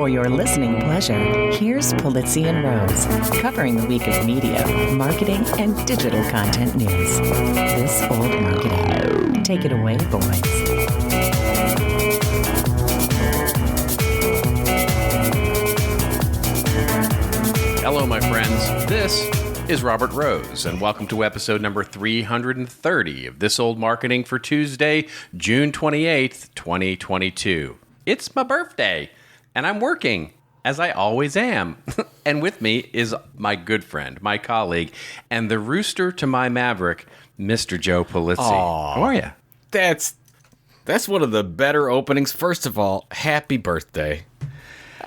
For your listening pleasure, here's Polizzi and Rose, covering the week of media, marketing, and digital content news. This Old Marketing. Take it away, boys. Hello, my friends. This is Robert Rose, and welcome to episode number 330 of This Old Marketing for Tuesday, June 28th, 2022. It's my birthday, and I'm working, as I always am. And with me is my good friend, my colleague, and the rooster to my maverick, Mr. Joe Polizzi. How are you? That's one of the better openings. First of all, happy birthday.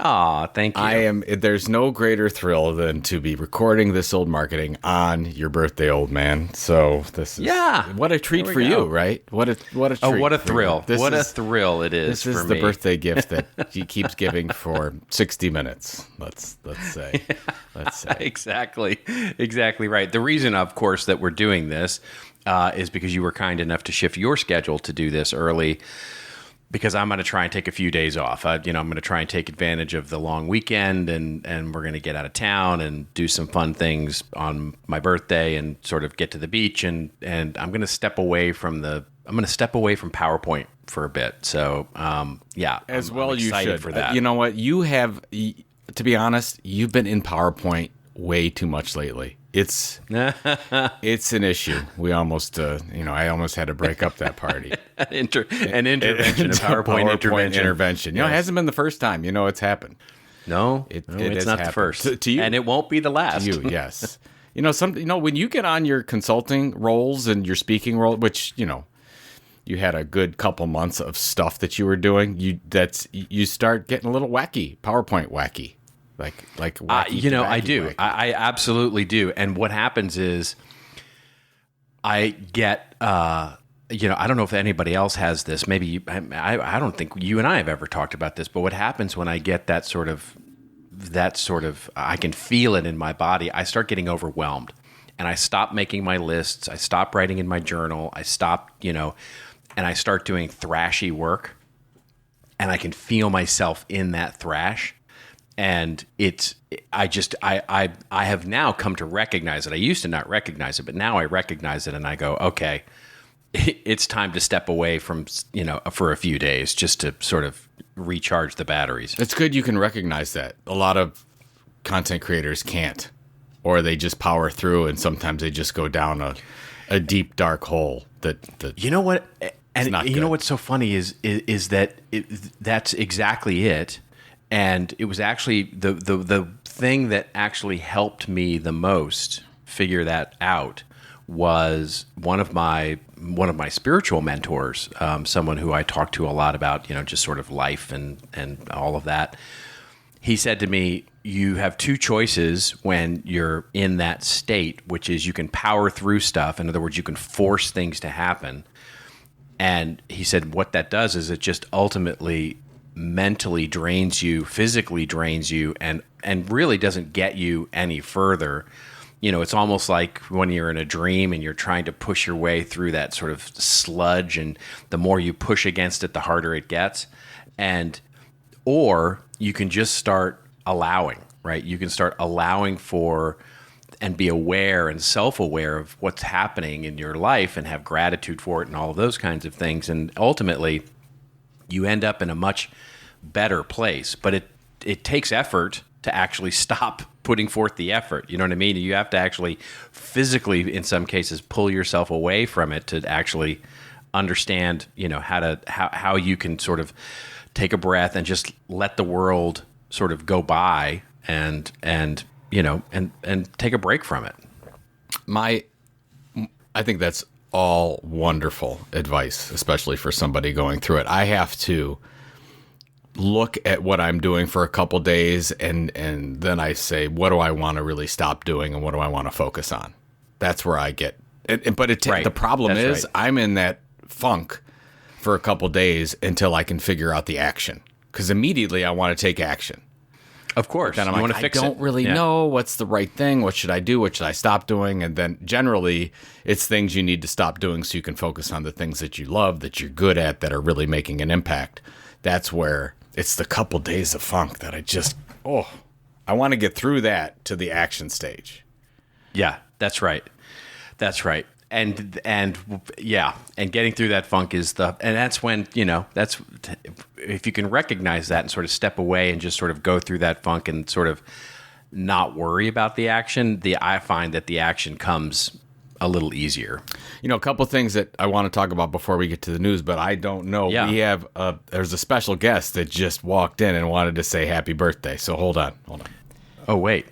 Aw, thank you. There's no greater thrill than to be recording This Old Marketing on your birthday, old man. So this is what a treat for you, right? What a treat. Oh, what a thrill. What a thrill it is for me. This is the birthday gift that he keeps giving for 60 minutes, let's say. Exactly right. The reason, of course, that we're doing this is because you were kind enough to shift your schedule to do this early, because I'm going to try and take a few days off. I'm going to try and take advantage of the long weekend, and we're going to get out of town and do some fun things on my birthday and sort of get to the beach. And I'm going to step away from PowerPoint for a bit. So, I'm you should. For that. You know what? You have, to be honest, you've been in PowerPoint way too much lately. It's an issue. We almost, I almost had to break up that party. An intervention, a PowerPoint intervention. It hasn't been the first time. It's happened. No, it's not happened. the first. To you, and it won't be the last. To you, yes. When you get on your consulting roles and your speaking role, which you had a good couple months of stuff that you were doing, you start getting a little wacky, PowerPoint wacky. Like wacky, I do. Wacky. I absolutely do. And what happens is I get, I don't know if anybody else has this. Maybe I don't think you and I have ever talked about this, but what happens when I get that sort of, I can feel it in my body. I start getting overwhelmed, and I stop making my lists. I stop writing in my journal. I stop, and I start doing thrashy work, and I can feel myself in that thrash. And I have now come to recognize it. I used to not recognize it, but now I recognize it, and I go, okay, it's time to step away from, for a few days, just to sort of recharge the batteries. It's good you can recognize that. A lot of content creators can't, or they just power through, and sometimes they just go down a deep, dark hole. That you know what, and know what's so funny is that that's exactly it. And it was actually the thing that actually helped me the most figure that out was one of my spiritual mentors, someone who I talked to a lot about, just sort of life and all of that. He said to me, you have two choices when you're in that state, which is you can power through stuff. In other words, you can force things to happen. And he said what that does is it just ultimately mentally drains you, physically drains you, and really doesn't get you any further. It's almost like when you're in a dream and you're trying to push your way through that sort of sludge, and the more you push against it, the harder it gets. Or you can just start allowing, right? You can start allowing for and be aware and self-aware of what's happening in your life and have gratitude for it and all of those kinds of things. And ultimately, you end up in a much better place, but it takes effort to actually stop putting forth the effort. You know what I mean? You have to actually physically, in some cases, pull yourself away from it to actually understand, how you can sort of take a breath and just let the world sort of go by and take a break from it. I think that's all wonderful advice, especially for somebody going through it. I have to look at what I'm doing for a couple days, and then I say, what do I want to really stop doing, and what do I want to focus on? That's where I get. The problem is I'm in that funk for a couple days until I can figure out the action, because immediately I want to take action. Of course. Then I'm I don't really know what's the right thing. What should I do? What should I stop doing? And then generally it's things you need to stop doing so you can focus on the things that you love, that you're good at, that are really making an impact. That's where it's the couple days of funk that I want to get through that to the action stage. Yeah, that's right. That's right. And getting through that funk and that's when, that's, if you can recognize that and sort of step away and just sort of go through that funk and sort of not worry about the action, I find that the action comes a little easier. A couple things that I want to talk about before we get to the news, but I don't know. Yeah. We have, there's a special guest that just walked in and wanted to say happy birthday. So hold on. Oh, wait.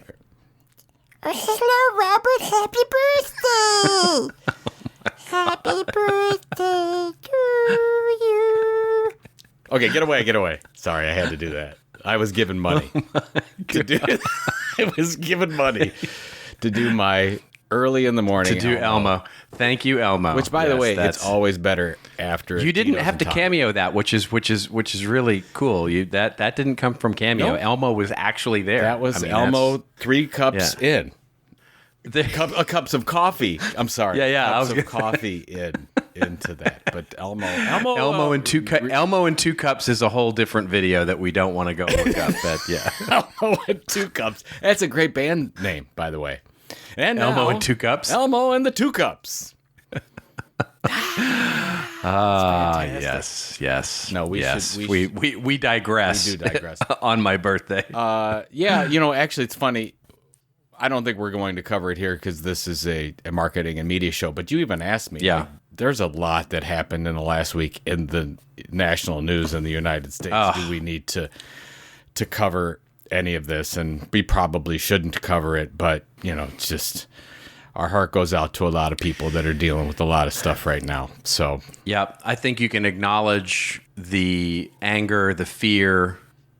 Hello, Robert. Happy birthday. Happy birthday to you. Okay, get away. Sorry, I had to do that. I was given money to do. I was given money to do my early in the morning to do Elmo. Thank you, Elmo. Which, by the way, it's always better after. You didn't have to cameo that, which is really cool. That didn't come from cameo. Nope. Elmo was actually there. That was Elmo 3 cups in. Cups of coffee. I'm sorry. Yeah. Cups of coffee into that. But Elmo and 2 cups is a whole different video that we don't want to go look up. But yeah, Elmo and 2 cups. That's a great band name, by the way. And Elmo and 2 cups. Elmo and the 2 cups. Yes. No, we digress. We do digress on my birthday. Actually, it's funny. I don't think we're going to cover it here because this is a marketing and media show. But you even asked me. Yeah. There's a lot that happened in the last week in the national news in the United States. Do we need to cover any of this? And we probably shouldn't cover it. But, it's just our heart goes out to a lot of people that are dealing with a lot of stuff right now. So, yeah, I think you can acknowledge the anger, the fear,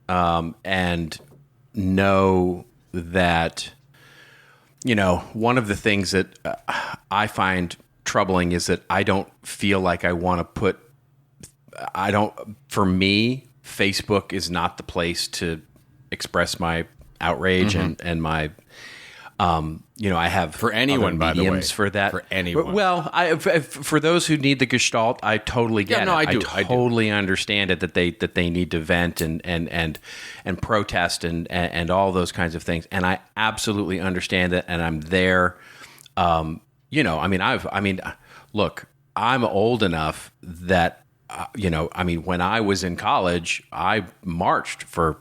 and know that, one of the things that I find troubling is that I don't feel like I want to for me, Facebook is not the place to express my outrage and my, I have for anyone, by the way, for that. For anyone. Well, for those who need the gestalt, I totally get it. I do. I totally understand it that they need to vent and protest and all those kinds of things. And I absolutely understand it. And I'm there. Look, I'm old enough that, when I was in college, I marched for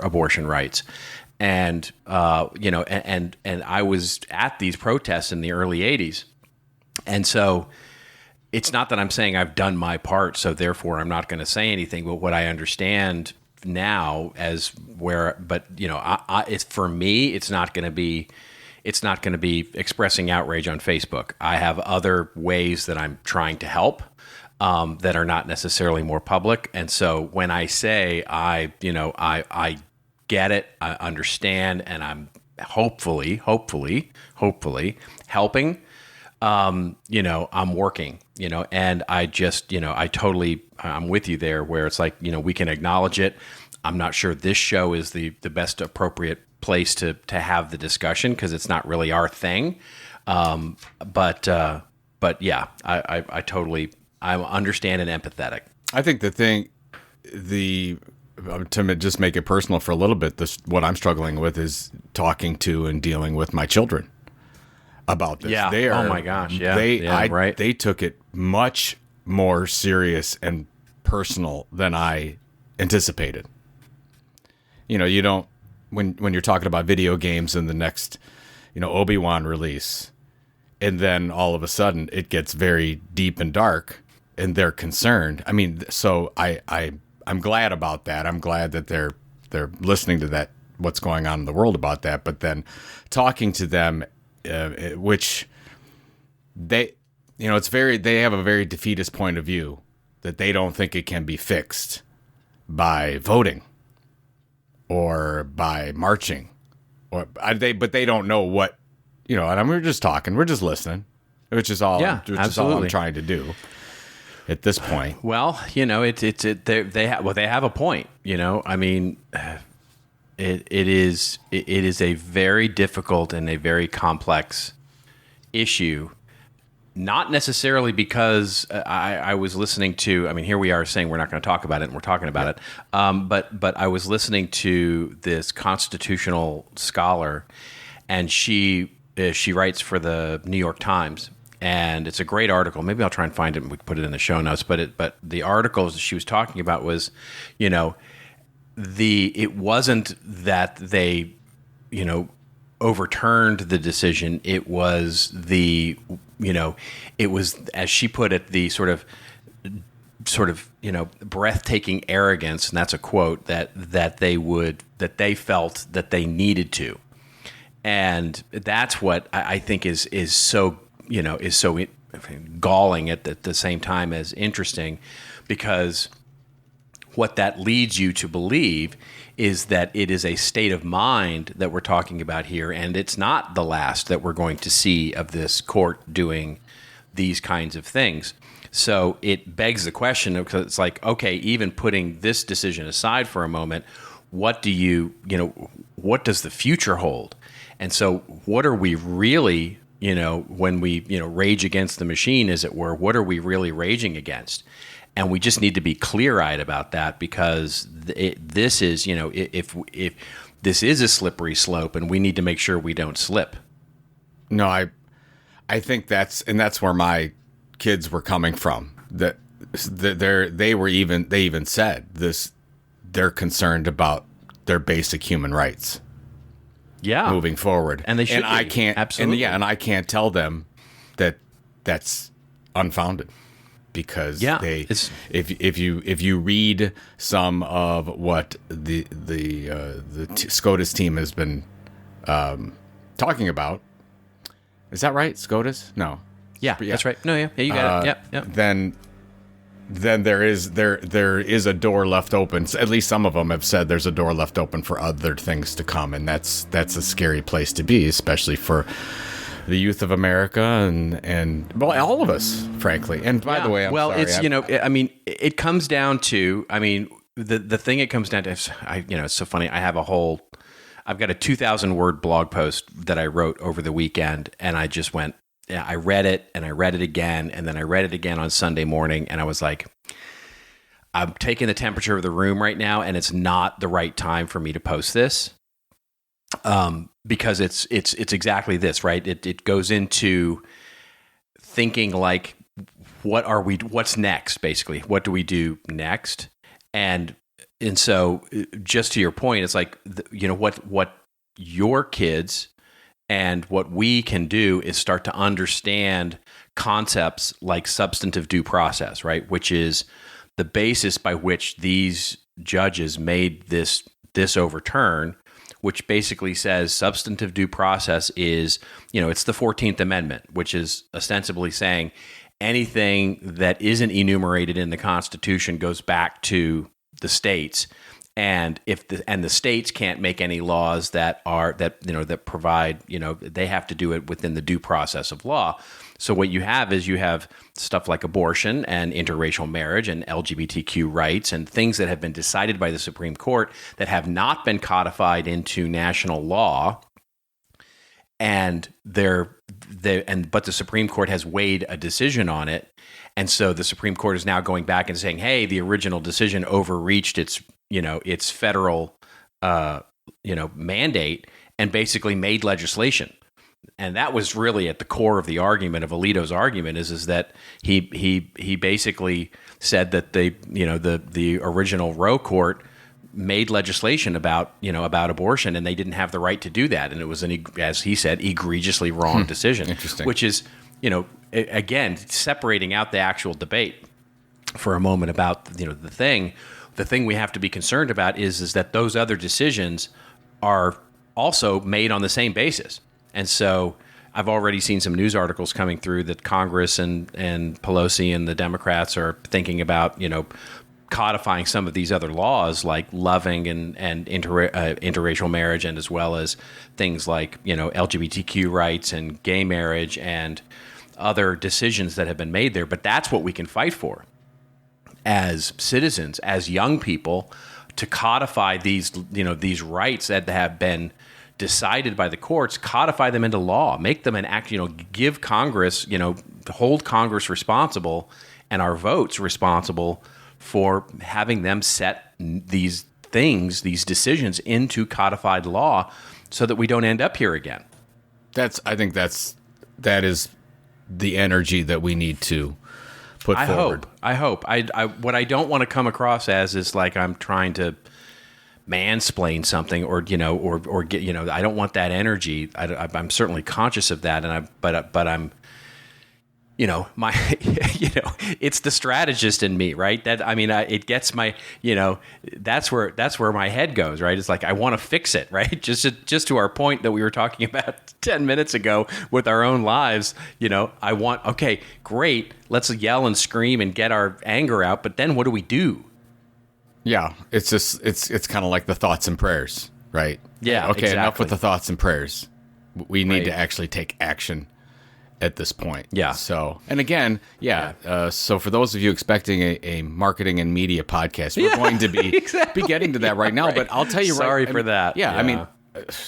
abortion rights. And, and I was at these protests in the early 80s. And so it's not that I'm saying I've done my part, so therefore I'm not going to say anything. But what I understand now it's for me, it's not going to be expressing outrage on Facebook. I have other ways that I'm trying to help that are not necessarily more public. And so when I say I get it, I understand, and I'm hopefully helping. I'm working, and I just, I'm with you there where it's like, we can acknowledge it. I'm not sure this show is the best appropriate place to have the discussion because it's not really our thing. But yeah, I totally, I understand and empathetic. I think to just make it personal for a little bit, what I'm struggling with is talking to and dealing with my children about this. Yeah. Oh my gosh. Yeah. Right. They took it much more serious and personal than I anticipated. You don't, when you're talking about video games and the next, Obi-Wan release, and then all of a sudden it gets very deep and dark and they're concerned. I mean, so I'm glad about that. I'm glad that they're listening to that, what's going on in the world about that. But then talking to them, which they have a very defeatist point of view that they don't think it can be fixed by voting or by marching, but they don't know what, and we're just talking, we're just listening, which is all I'm trying to do at this point. Well, they have a point. It is a very difficult and a very complex issue not necessarily because I was listening to, I mean, here we are saying we're not going to talk about it, and we're talking about it. But I was listening to this constitutional scholar, and she writes for the New York Times, and it's a great article. Maybe I'll try and find it and we can put it in the show notes. But the article she was talking about was, it wasn't that they, overturned the decision. It was it was, as she put it, the sort of breathtaking arrogance, and that's a quote, that they felt that they needed to. And that's what I think is so galling at the same time as interesting, because what that leads you to believe is that it is a state of mind that we're talking about here, and it's not the last that we're going to see of this court doing these kinds of things. So it begs the question, because it's like, okay, even putting this decision aside for a moment, what does the future hold? And so what are we really, when we, rage against the machine, as it were, what are we really raging against? And we just need to be clear-eyed about that, because this is, if this is a slippery slope, and we need to make sure we don't slip. No, I think that's where my kids were coming from. That they even said this. They're concerned about their basic human rights. Yeah, moving forward, and they should. And I can't absolutely, and I can't tell them that that's unfounded. Because if you read some of what the SCOTUS team has been talking about, is that right? SCOTUS? No. Yeah, that's right. No, yeah, you got it. Yeah. Then there is a door left open. At least some of them have said there's a door left open for other things to come, and that's a scary place to be, especially for the youth of America and well, all of us, frankly. And by the way, I'm sorry. It's it comes down to, the thing it comes down to is, it's so funny. I've got a 2,000 word blog post that I wrote over the weekend, and I just went, I read it and I read it again, and then I read it again on Sunday morning, and I was like, I'm taking the temperature of the room right now, and it's not the right time for me to post this. Because it's exactly this, right? It goes into thinking like, what's next, basically? What do we do next? And so just to your point, it's like, what your kids and what we can do is start to understand concepts like substantive due process, right? Which is the basis by which these judges made this overturn, which basically says substantive due process is, it's the 14th Amendment, which is ostensibly saying anything that isn't enumerated in the Constitution goes back to the states. And the states can't make any laws that provide, they have to do it within the due process of law. So what you have is stuff like abortion and interracial marriage and LGBTQ rights and things that have been decided by the Supreme Court that have not been codified into national law. And but the Supreme Court has weighed a decision on it. And so the Supreme Court is now going back and saying, hey, the original decision overreached its federal, mandate, and basically made legislation. And that was really at the core of the argument of Alito's argument is that he basically said that the original Roe court made legislation about abortion, and they didn't have the right to do that. And it was as he said, egregiously wrong decision. Interesting. Which is, again, separating out the actual debate for a moment about, the thing we have to be concerned about is that those other decisions are also made on the same basis. And so I've already seen some news articles coming through that Congress and Pelosi and the Democrats are thinking about, codifying some of these other laws like loving and interracial marriage, and as well as things like, LGBTQ rights and gay marriage and other decisions that have been made there. But that's what we can fight for as citizens, as young people, to codify these rights that have been decided by the courts, codify them into law, make them an act, give Congress, hold Congress responsible and our votes responsible for having them set these things, these decisions into codified law so that we don't end up here again. I think that is the energy that we need to put forward. I hope. What I don't want to come across as is like I'm trying to mansplain something or get, I don't want that energy. I'm certainly conscious of that. But I'm, it's the strategist in me, right? It gets my, that's where my head goes, right? It's like, I want to fix it, right? Just to our point that we were talking about 10 minutes ago with our own lives, okay, great. Let's yell and scream and get our anger out. But then what do we do? Yeah. It's just, it's kind of like the thoughts and prayers, right? Yeah. Okay. Exactly. Enough with the thoughts and prayers. We need to actually take action at this point. Yeah. So, and again, so for those of you expecting a marketing and media podcast, we're going to be getting to that right now. Right. But I'll tell you, sorry for that. Yeah, I mean,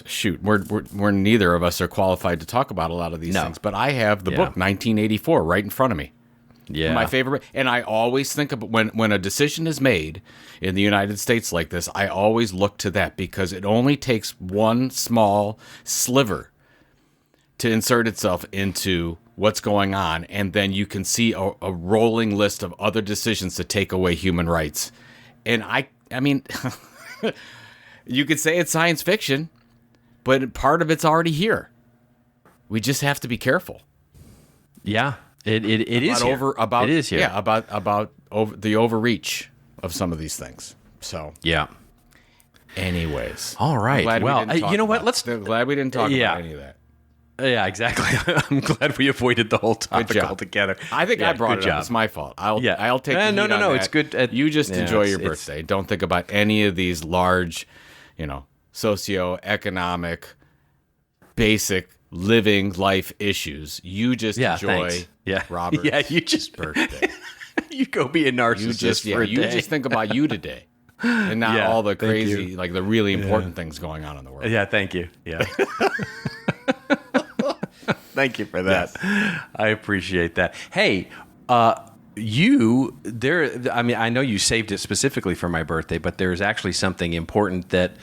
shoot, we're neither of us are qualified to talk about a lot of these things. But I have the book 1984 right in front of me. Yeah, my favorite. And I always think about when a decision is made in the United States like this, I always look to that because it only takes one small sliver to insert itself into what's going on, and then you can see a rolling list of other decisions to take away human rights. And I mean, you could say it's science fiction, but part of it's already here. We just have to be careful. Yeah, it is here. It is here. Yeah, about the overreach of some of these things. So yeah. Anyways, all right. Well, you know what? Glad we didn't talk about any of that. Yeah, exactly. I'm glad we avoided the whole topic altogether. I think I brought it up. It's my fault. I'll take the heat no. on that. It's good. You just enjoy your birthday. Don't think about any of these large, socioeconomic, basic living life issues. You just enjoy Robert's you just birthday. You go be a narcissist for a day. You just think about you today. And not all the crazy, like the really important things going on in the world. Yeah, thank you. Yeah. Thank you for that. Yes. I appreciate that. Hey, I know you saved it specifically for my birthday, but there's actually something important that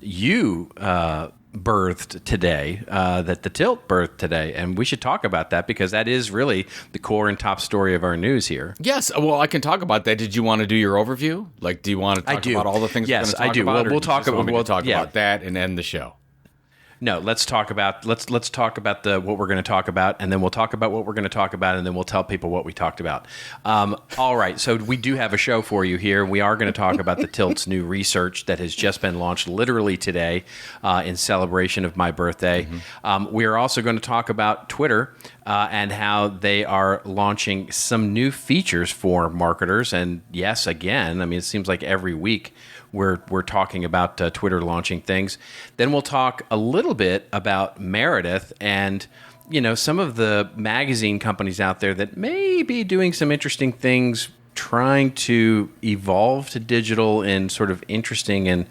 you birthed today, that the Tilt birthed today, and we should talk about that because that is really the core and top story of our news here. Yes, well, I can talk about that. Did you want to do your overview? Like, do you want to talk about all the things we're going to talk about? Yes, I do. We'll talk about that and end the show. No, let's talk about what we're going to talk about, and then we'll talk about what we're going to talk about, and then we'll tell people what we talked about. All right, so we do have a show for you here. We are going to talk about the Tilt's new research that has just been launched literally today in celebration of my birthday. Mm-hmm. We are also going to talk about Twitter and how they are launching some new features for marketers. And yes, again, I mean, it seems like every week we're talking about Twitter launching things. Then we'll talk a little bit about Meredith and some of the magazine companies out there that may be doing some interesting things, trying to evolve to digital in sort of interesting and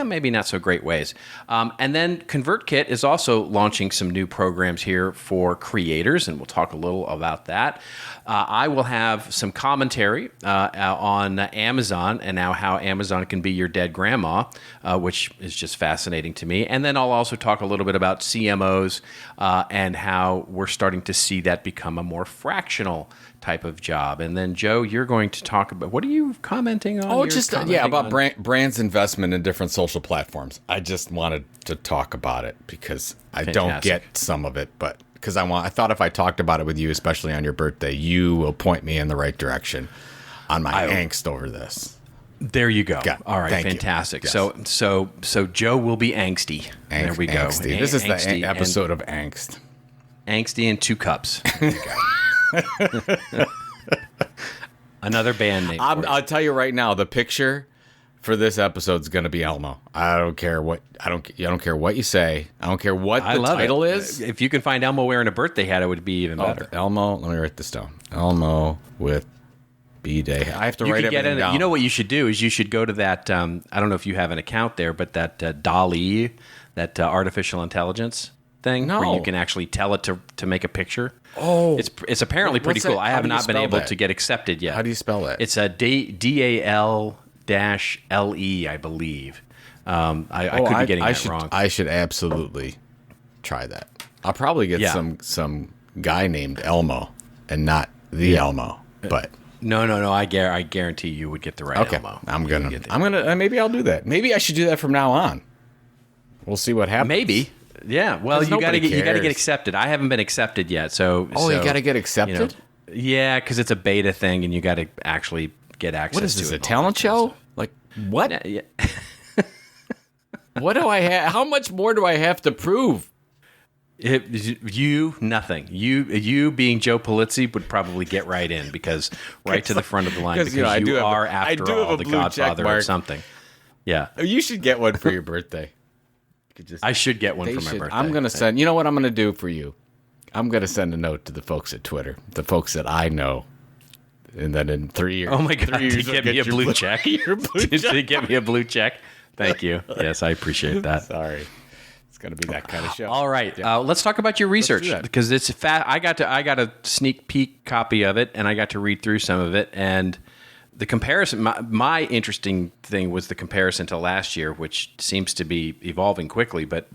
maybe not so great ways. And then ConvertKit is also launching some new programs here for creators, and we'll talk a little about that. I will have some commentary on Amazon and now how Amazon can be your dead grandma, which is just fascinating to me. And then I'll also talk a little bit about CMOs and how we're starting to see that become a more fractional type of job. And then, Joe, you're going to talk about, what are you commenting on? About brands' investment in different social platforms. I just wanted to talk about it because I don't get some of it, but because I thought if I talked about it with you, especially on your birthday, you will point me in the right direction on my angst over this. There you go. All right, fantastic. Yes. So Joe will be angsty. There we go. Angsty. This is the episode of angst. Angsty in 2 cups. There you go. Another band name. I'll tell you right now, the picture for this episode is going to be Elmo. I don't care what you say. I don't care what the title is. If you can find Elmo wearing a birthday hat, it would be even better. Elmo. Let me write this down. Elmo with B-Day. I have to write everything down. You know what you should do is you should go to that. I don't know if you have an account there, but that DALL-E, that artificial intelligence. thing No. where you can actually tell it to make a picture. Oh, It's apparently pretty What's cool. that? I How have do you not been spell able that? to get accepted yet. How do you spell that? It's a DAL-LE, I believe. I could be getting that wrong. I should absolutely try that. I'll probably get some guy named Elmo and not the Elmo, but. No. I guarantee you would get the right Okay, Elmo. I'm gonna. Maybe I'll do that. Maybe I should do that from now on. We'll see what happens. Maybe. Yeah. Well, you got to get accepted. I haven't been accepted yet. So. You got to get accepted. Yeah, because it's a beta thing, and you got to actually get access. What is to this? it A talent show? Like what? Yeah. What do I have? How much more do I have to prove? Nothing. You being Joe Polizzi would probably get right in because right to the front of the line because you are after all the Godfather of something. Yeah. You should get one for your birthday. I should get one for my birthday. I'm going to send, you know what I'm going to do for you? I'm going to send a note to the folks at Twitter, the folks that I know. And then in 3 years. Oh my God, to get me a blue check? Your blue check. To get me a blue check? Thank you. Yes, I appreciate that. Sorry. It's going to be that kind of show. All right. Let's talk about your research because it's I got a sneak peek copy of it and I got to read through some of it. And the comparison, my interesting thing was the comparison to last year, which seems to be evolving quickly. But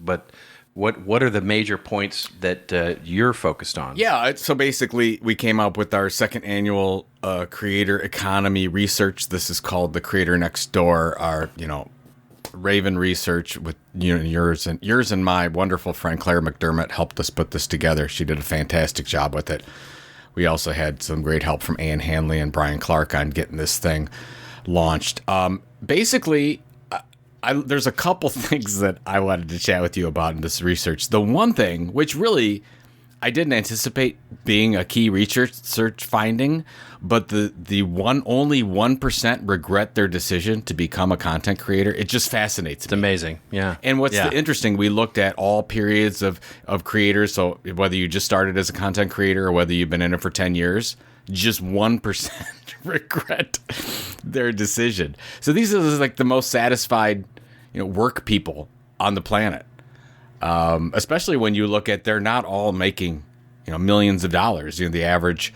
what are the major points that you're focused on? Yeah, so basically we came up with our second annual creator economy research. This is called the Creator Next Door, our Raven research with yours and my wonderful friend Claire McDermott helped us put this together. She did a fantastic job with it. We also had some great help from Ann Hanley and Brian Clark on getting this thing launched. Basically, there's a couple things that I wanted to chat with you about in this research. The one thing, which really I didn't anticipate being a key research finding, but only 1% regret their decision to become a content creator. It just fascinates me. It's amazing. Yeah. And what's interesting, we looked at all periods of creators. So whether you just started as a content creator or whether you've been in it for 10 years, just 1% regret their decision. So these are like the most satisfied, work people on the planet. Especially when you look at, they're not all making, millions of dollars. The average,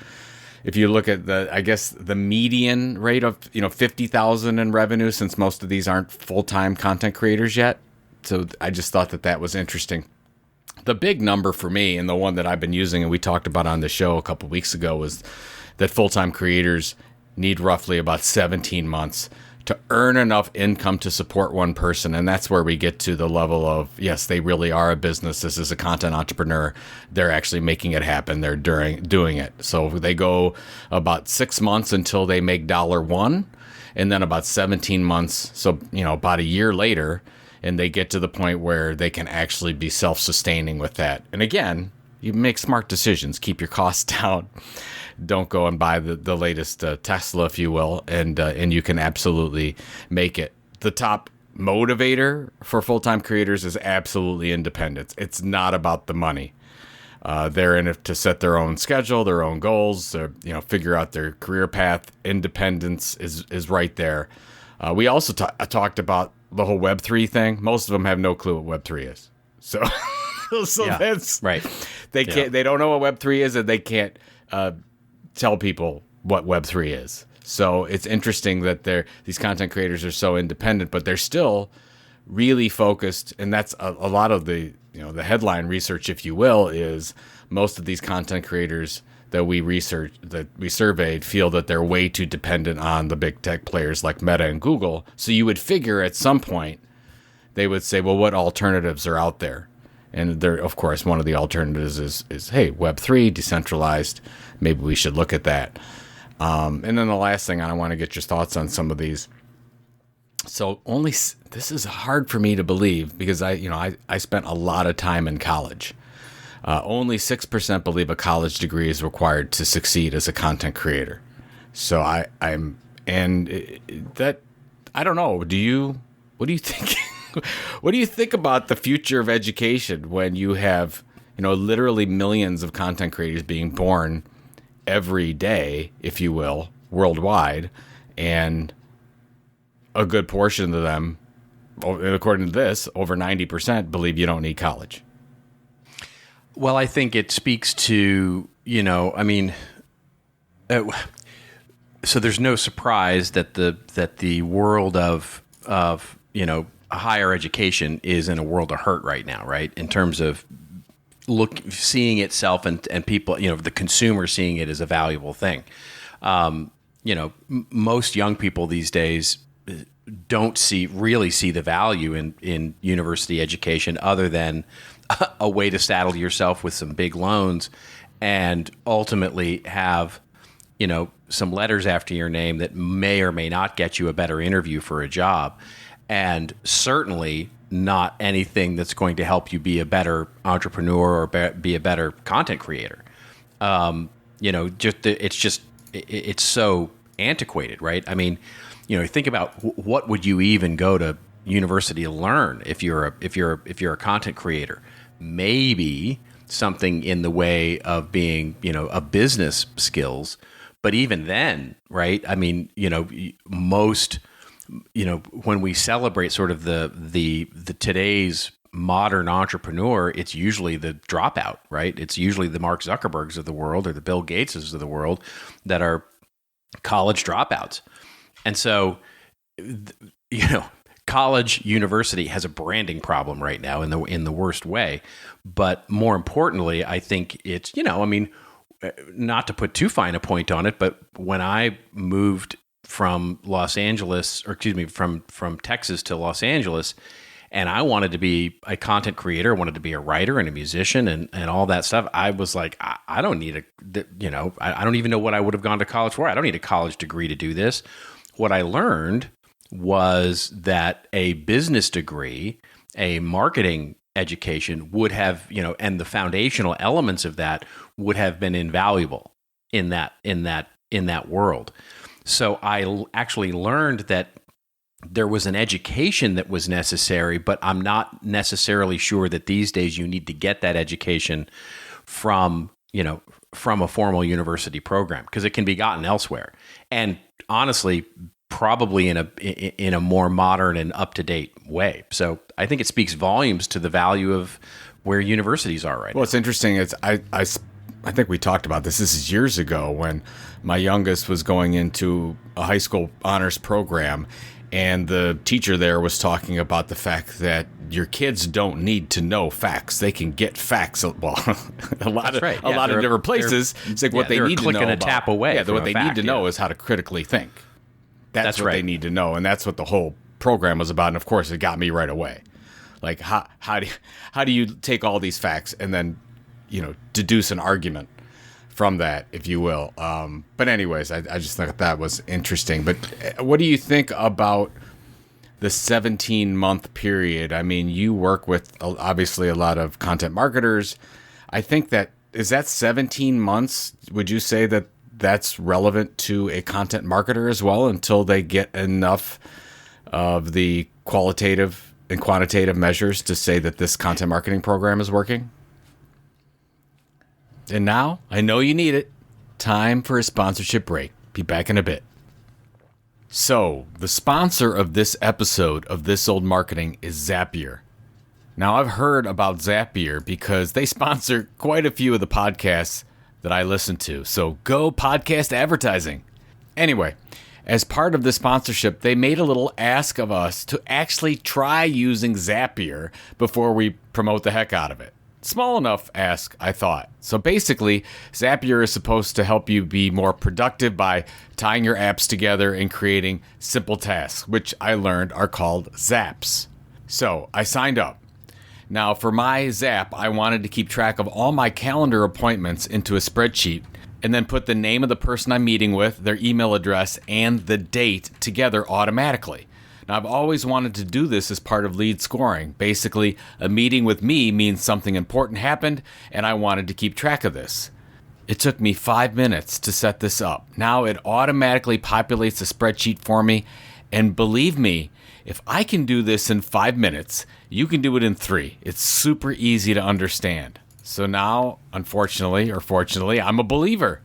if you look at the median rate of, 50,000 in revenue, since most of these aren't full-time content creators yet. So I just thought that was interesting. The big number for me, and the one that I've been using, and we talked about on the show a couple weeks ago, was that full-time creators need roughly about 17 months to earn enough income to support one person. And that's where we get to the level of, yes, they really are a business. This is a content entrepreneur. They're actually making it happen. They're doing it. So they go about 6 months until they make $1, and then about 17 months. So, about a year later, and they get to the point where they can actually be self-sustaining with that. And again, you make smart decisions, keep your costs down. Don't go and buy the latest Tesla, if you will, and you can absolutely make it. The top motivator for full-time creators is absolutely independence. It's not about the money. They're in it to set their own schedule, their own goals, figure out their career path. Independence is right there. We also talked about the whole Web3 thing. Most of them have no clue what Web3 is. So, that's right. They can't. They don't know what Web3 is, and they can't tell people what Web3 is. So it's interesting that these content creators are so independent, but they're still really focused. And that's a lot of the headline research, if you will, is most of these content creators that we surveyed feel that they're way too dependent on the big tech players like Meta and Google. So you would figure at some point they would say, well, what alternatives are out there? And there, of course, one of the alternatives is hey, Web3, decentralized. Maybe we should look at that. And then the last thing, I want to get your thoughts on some of these. So this is hard for me to believe because I spent a lot of time in college. Only 6% believe a college degree is required to succeed as a content creator. So I don't know. What do you think? What do you think about the future of education when you have, literally millions of content creators being born every day, if you will, worldwide, and a good portion of them, according to this, over 90% believe you don't need college? Well, I think it speaks to, so there's no surprise that the world of higher education is in a world of hurt right now, right? In terms of seeing itself and people, the consumer seeing it as a valuable thing. Most young people these days don't really see the value in university education other than a way to saddle yourself with some big loans and ultimately have, some letters after your name that may or may not get you a better interview for a job. And certainly not anything that's going to help you be a better entrepreneur or be a better content creator. It's so antiquated, right? I mean, think about what would you even go to university to learn if you're a content creator? Maybe something in the way of being, a business skills. But even then, right? I mean, most, when we celebrate sort of the today's modern entrepreneur, it's usually the dropout, right? It's usually the Mark Zuckerbergs of the world or the Bill Gateses of the world that are college dropouts. And so, college university has a branding problem right now in the worst way. But more importantly, I think it's, not to put too fine a point on it, but when I moved from from Texas to Los Angeles, and I wanted to be a content creator, I wanted to be a writer and a musician and all that stuff, I was like, I don't need I don't even know what I would have gone to college for. I don't need a college degree to do this. What I learned was that a business degree, a marketing education would have, and the foundational elements of that would have been invaluable in that world. So I actually learned that there was an education that was necessary, but I'm not necessarily sure that these days you need to get that education from a formal university program, because it can be gotten elsewhere. And honestly, probably in a more modern and up-to-date way. So I think it speaks volumes to the value of where universities are right now. Well, it's interesting. I think we talked about this. This is years ago when my youngest was going into a high school honors program, and the teacher there was talking about the fact that your kids don't need to know facts. They can get facts. Well, a lot of different places. It's like what they need to know. They're a click and a tap away. Yeah, what they need to know is how to critically think. That's what they need to know, and that's what the whole program was about. And of course, it got me right away. Like how do you take all these facts and then deduce an argument from that, if you will. But anyways, I just thought that was interesting. But what do you think about the 17-month period? I mean, you work with obviously a lot of content marketers. I think is that 17 months? Would you say that that's relevant to a content marketer as well until they get enough of the qualitative and quantitative measures to say that this content marketing program is working? And now, I know you need it. Time for a sponsorship break. Be back in a bit. So, the sponsor of this episode of This Old Marketing is Zapier. Now, I've heard about Zapier because they sponsor quite a few of the podcasts that I listen to. So, go podcast advertising. Anyway, as part of the sponsorship, they made a little ask of us to actually try using Zapier before we promote the heck out of it. Small enough ask, I thought. So basically, Zapier is supposed to help you be more productive by tying your apps together and creating simple tasks, which I learned are called zaps. So I signed up. Now for my zap, I wanted to keep track of all my calendar appointments into a spreadsheet and then put the name of the person I'm meeting with, their email address, and the date together automatically. Now, I've always wanted to do this as part of lead scoring. Basically, a meeting with me means something important happened, and I wanted to keep track of this. It took me 5 minutes to set this up. Now it automatically populates a spreadsheet for me, and believe me, if I can do this in 5 minutes, you can do it in 3. It's super easy to understand. So now, unfortunately or fortunately, I'm a believer.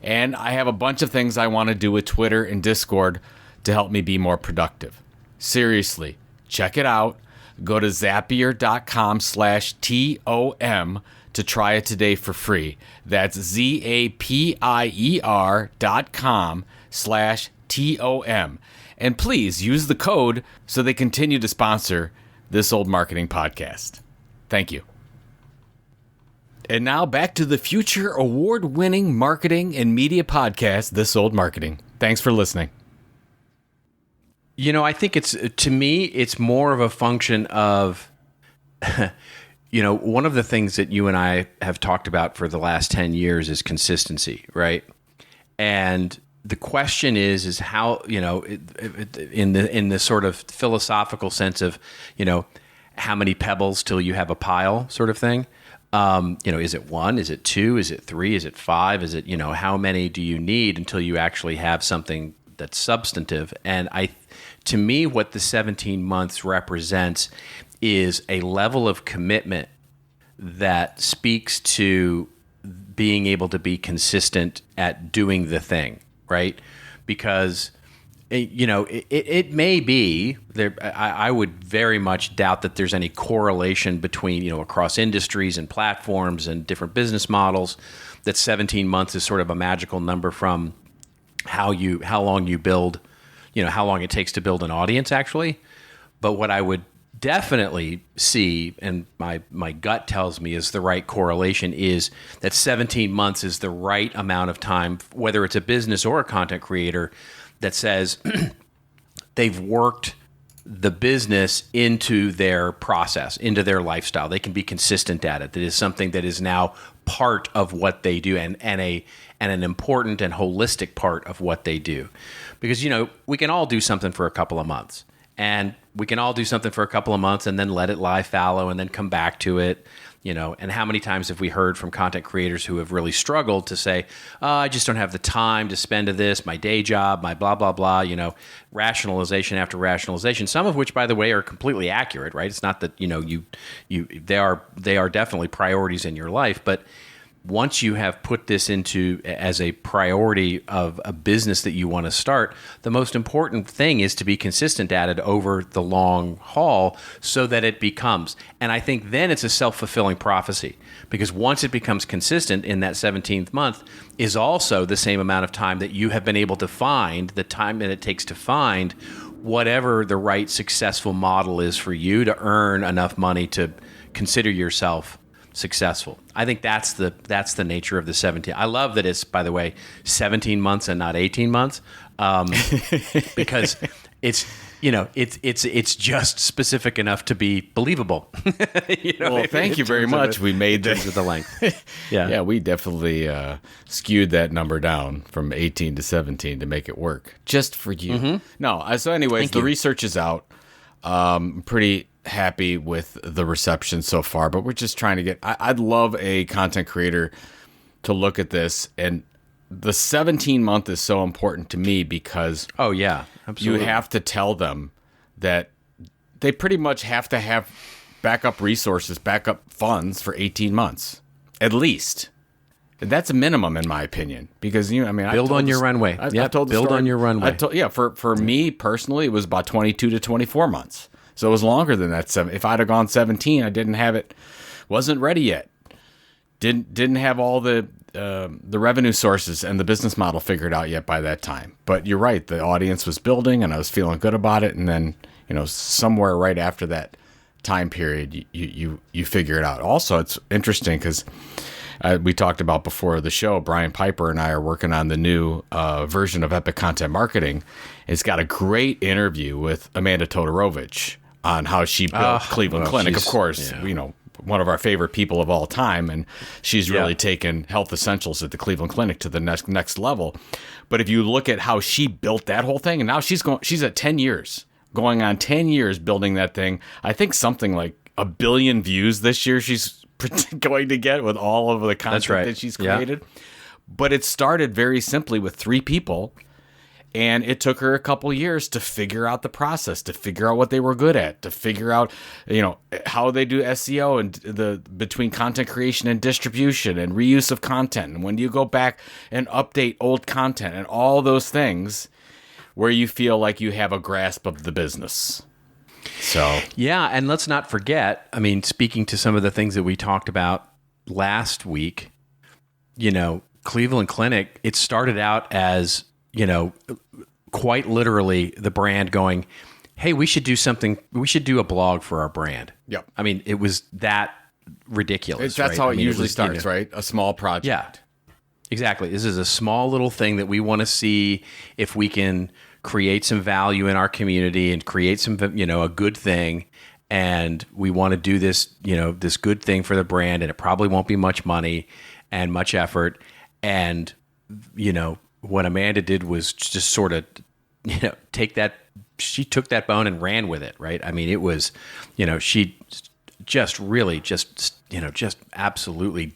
And I have a bunch of things I want to do with Twitter and Discord to help me be more productive. Seriously, check it out. Go to Zapier.com/TOM to try it today for free. That's zapier.com/TOM. And please use the code so they continue to sponsor This Old Marketing podcast. Thank you. And now back to the future award-winning marketing and media podcast, This Old Marketing. Thanks for listening. I think to me, it's more of a function of, one of the things that you and I have talked about for the last 10 years is consistency, right? And the question is how, in the sort of philosophical sense of, how many pebbles till you have a pile sort of thing. Is it 1? Is it 2? Is it 3? Is it 5? Is it, how many do you need until you actually have something that's substantive? And to me, what the 17 months represents is a level of commitment that speaks to being able to be consistent at doing the thing, right? Because it may be there. I would very much doubt that there's any correlation between, across industries and platforms and different business models, that 17 months is sort of a magical number from how long you build, how long it takes to build an audience actually. But what I would definitely see, and my gut tells me is the right correlation, is that 17 months is the right amount of time, whether it's a business or a content creator, that says they've worked the business into their process, into their lifestyle. They can be consistent at it. That is something that is now part of what they do, and an important and holistic part of what they do. Because, we can all do something for a couple of months, and we can all do something for a couple of months and then let it lie fallow and then come back to it. And how many times have we heard from content creators who have really struggled to say, I just don't have the time to spend to this, my day job, my blah, blah, blah, rationalization after rationalization, some of which, by the way, are completely accurate, right? It's not that, they are definitely priorities in your life, but once you have put this into as a priority of a business that you want to start, the most important thing is to be consistent at it over the long haul so that it becomes. And I think then it's a self-fulfilling prophecy, because once it becomes consistent in that 17th month is also the same amount of time that you have been able to find, the time that it takes to find whatever the right successful model is for you to earn enough money to consider yourself successful. I think that's the nature of the 17. I love that it's, by the way, 17 months and not 18 months, because it's it's just specific enough to be believable. Well, thank you very much. We made this with the length. Yeah, we definitely skewed that number down from 18 to 17 to make it work just for you. Mm-hmm. No, so anyways, the research is out. Pretty happy with the reception so far, but we're just trying to get, I'd love a content creator to look at this, and the 17 month is so important to me because absolutely, you have to tell them that they pretty much have to have backup resources, backup funds for 18 months at least. That's a minimum, in my opinion, because build on your runway. I've told the story. On your runway. For me personally, it was about 22 to 24 months. So it was longer than that. If I'd have gone 17, I didn't have it, wasn't ready yet. Didn't have all the revenue sources and the business model figured out yet by that time. But you're right, the audience was building, and I was feeling good about it. And then somewhere right after that time period, you figure it out. Also, it's interesting because we talked about before the show, Brian Piper and I are working on the new version of Epic Content Marketing. It's got a great interview with Amanda Todorovich on how she built Cleveland Clinic. Of course, one of our favorite people of all time, and she's really taken health essentials at the Cleveland Clinic to the next level. But if you look at how she built that whole thing, and now she's at 10 years, going on 10 years building that thing. I think something like 1 billion views this year she's going to get with all of the content that she's created. Yeah. But it started very simply with 3 people. And it took her a couple years to figure out the process, to figure out what they were good at, to figure out, how they do SEO and between content creation and distribution and reuse of content. And when do you go back and update old content and all those things where you feel like you have a grasp of the business. So, yeah. And let's not forget, speaking to some of the things that we talked about last week, Cleveland Clinic, it started out as, quite literally the brand going, hey, we should do something. We should do a blog for our brand. Yep. I mean, it was that ridiculous. That's right? how I it mean, usually starts, right? A small project. Yeah, exactly. This is a small little thing that we want to see if we can create some value in our community and create some, a good thing. And we want to do this, this good thing for the brand, and it probably won't be much money and much effort. And, what Amanda did was just sort of, she took that bone and ran with it, right? I mean, it was, she just really just absolutely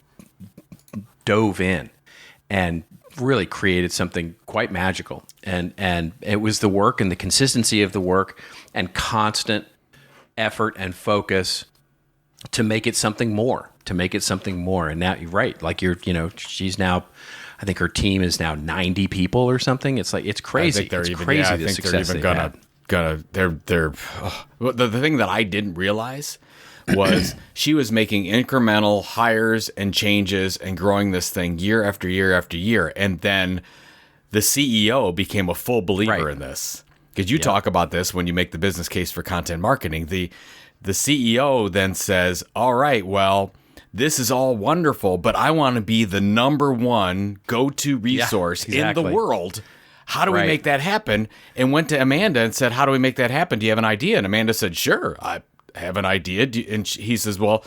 dove in and really created something quite magical. And it was the work and the consistency of the work and constant effort and focus to make it something more, And now you're right. Like she's now, I think her team is now 90 people or something. It's like, it's crazy. I think it's crazy. I think they're even the thing that I didn't realize was she was making incremental hires and changes and growing this thing year after year after year. And then the CEO became a full believer in this. Because you talk about this when you make the business case for content marketing. The CEO then says, all right, well, this is all wonderful, but I want to be the number one go-to resource in the world. How do we make that happen? And went to Amanda and said, how do we make that happen? Do you have an idea? And Amanda said, sure, I have an idea. And he says, well,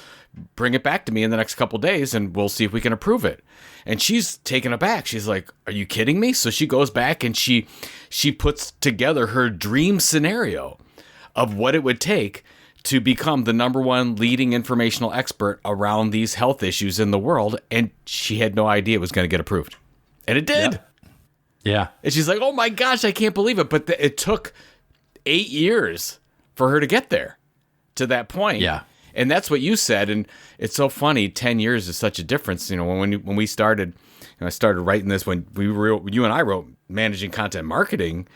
bring it back to me in the next couple of days and we'll see if we can approve it. And she's taken aback. She's like, are you kidding me? So she goes back and she puts together her dream scenario of what it would take to become the number one leading informational expert around these health issues in the world. And she had no idea it was going to get approved. And it did. Yeah. And she's like, oh my gosh, I can't believe it. But it took 8 years for her to get there to that point. Yeah. And that's what you said. And it's so funny. 10 years is such a difference. When we started, I started writing this when you and I wrote Managing Content Marketing.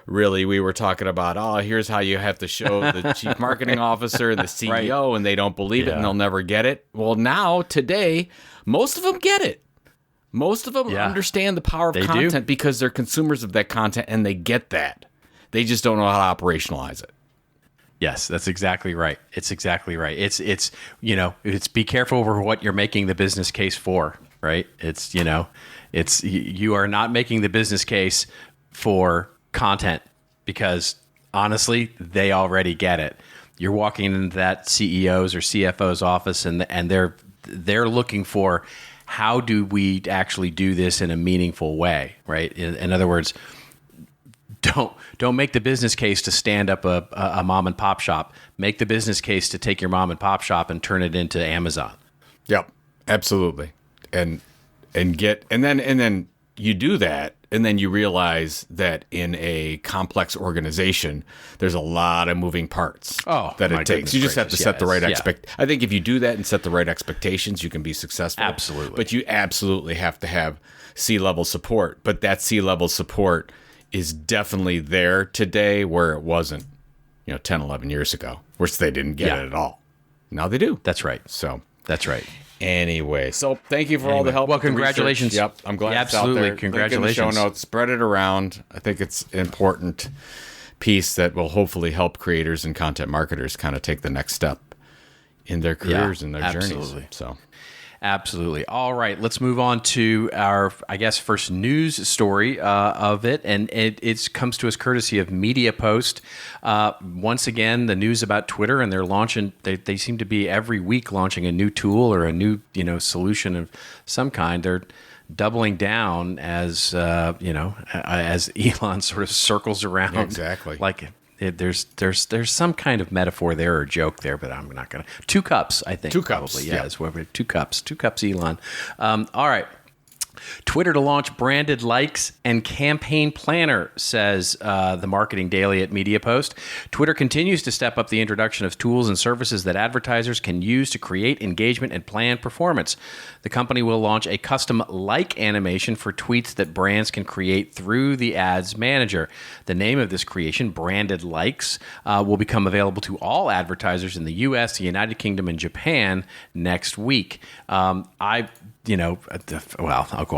Really, we were talking about, here's how you have to show the chief marketing officer and the CEO, and they don't believe it and they'll never get it. Well, now, today, most of them get it. Most of them understand the power of content because they're consumers of that content and they get that. They just don't know how to operationalize it. Yes, that's exactly right. It's exactly right. It's be careful over what you're making the business case for, right? You are not making the business case for content because honestly, they already get it. You're walking into that CEO's or CFO's office and they're looking for, how do we actually do this in a meaningful way, right? In other words, don't make the business case to stand up a mom and pop shop. Make the business case to take your mom and pop shop and turn it into Amazon. Yep, absolutely. And then you do that, and then you realize that in a complex organization, there's a lot of moving parts that it takes. You just have to set the right I think if you do that and set the right expectations, you can be successful. Absolutely. But you absolutely have to have C-level support. But that C-level support is definitely there today where it wasn't, 10, 11 years ago, which they didn't get it at all. Now they do. That's right. So that's right. Anyway, so thank you for all the help. Well, congratulations. Yep, I'm glad it's absolutely. out there. Congratulations. Link in the show notes. Spread it around. I think it's an important piece that will hopefully help creators and content marketers kind of take the next step in their careers and their journeys. So. Absolutely. All right, let's move on to our, first news story of it, and it comes to us courtesy of Media Post. Once again, the news about Twitter, and they're launching. They seem to be every week launching a new tool or a new solution of some kind. They're doubling down as as Elon sort of circles around. Exactly. Like. There's some kind of metaphor there or joke there, but I'm not going to. 2 cups, I think. 2 cups. Probably, yeah. It's whatever. 2 cups. 2 cups, Elon. All right. Twitter to launch branded likes and campaign planner, says the Marketing Daily at MediaPost. Twitter continues to step up the introduction of tools and services that advertisers can use to create engagement and plan performance. The company will launch a custom like animation for tweets that brands can create through the Ads Manager. The name of this creation, Branded Likes, will become available to all advertisers in the U.S., the United Kingdom, and Japan next week. I'll go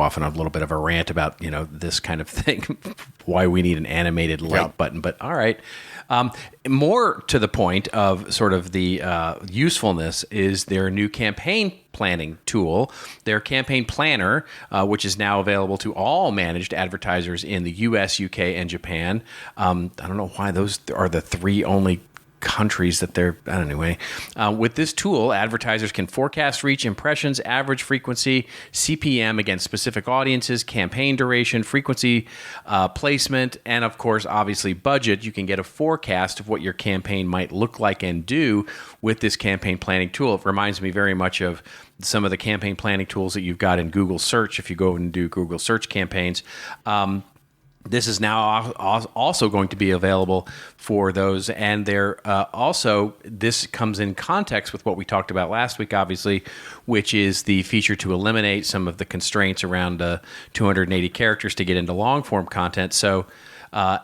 off on a little bit of a rant about, this kind of thing, why we need an animated like button, but all right. More to the point of sort of the usefulness is their new campaign planning tool, their campaign planner, which is now available to all managed advertisers in the US, UK, and Japan. I don't know why those are the three only countries that they're anyway. With this tool, advertisers can forecast reach, impressions, average frequency, CPM against specific audiences, campaign duration, frequency, placement, and of course, obviously budget. You can get a forecast of what your campaign might look like and do with this campaign planning tool. It reminds me very much of some of the campaign planning tools that you've got in Google Search if you go and do Google Search campaigns. This is now also going to be available for those, and they're also, this comes in context with what we talked about last week, obviously, which is the feature to eliminate some of the constraints around 280 characters to get into long-form content. So,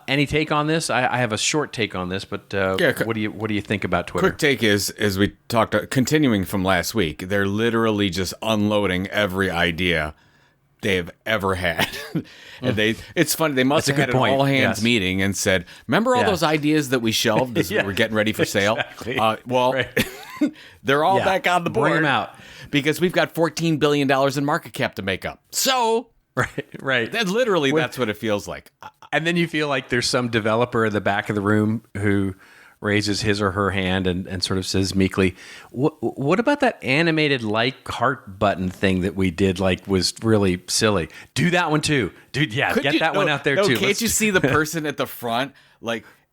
any take on this? I have a short take on this, but what do you think about Twitter? Quick take is, as we talked, continuing from last week, they're literally just unloading every idea they've ever had. And it's funny, they must have had an all-hands meeting and said, remember all those ideas that we shelved as we were getting ready for sale? Exactly. They're all back on the board. Bring them out. Because we've got $14 billion in market cap to make up. So, right. That's what it feels like. And then you feel like there's some developer in the back of the room who raises his or her hand and sort of says meekly, what about that animated like heart button thing that we did, was really silly? Do that one too. Dude, get that one out there too. Can't you see the person at the front?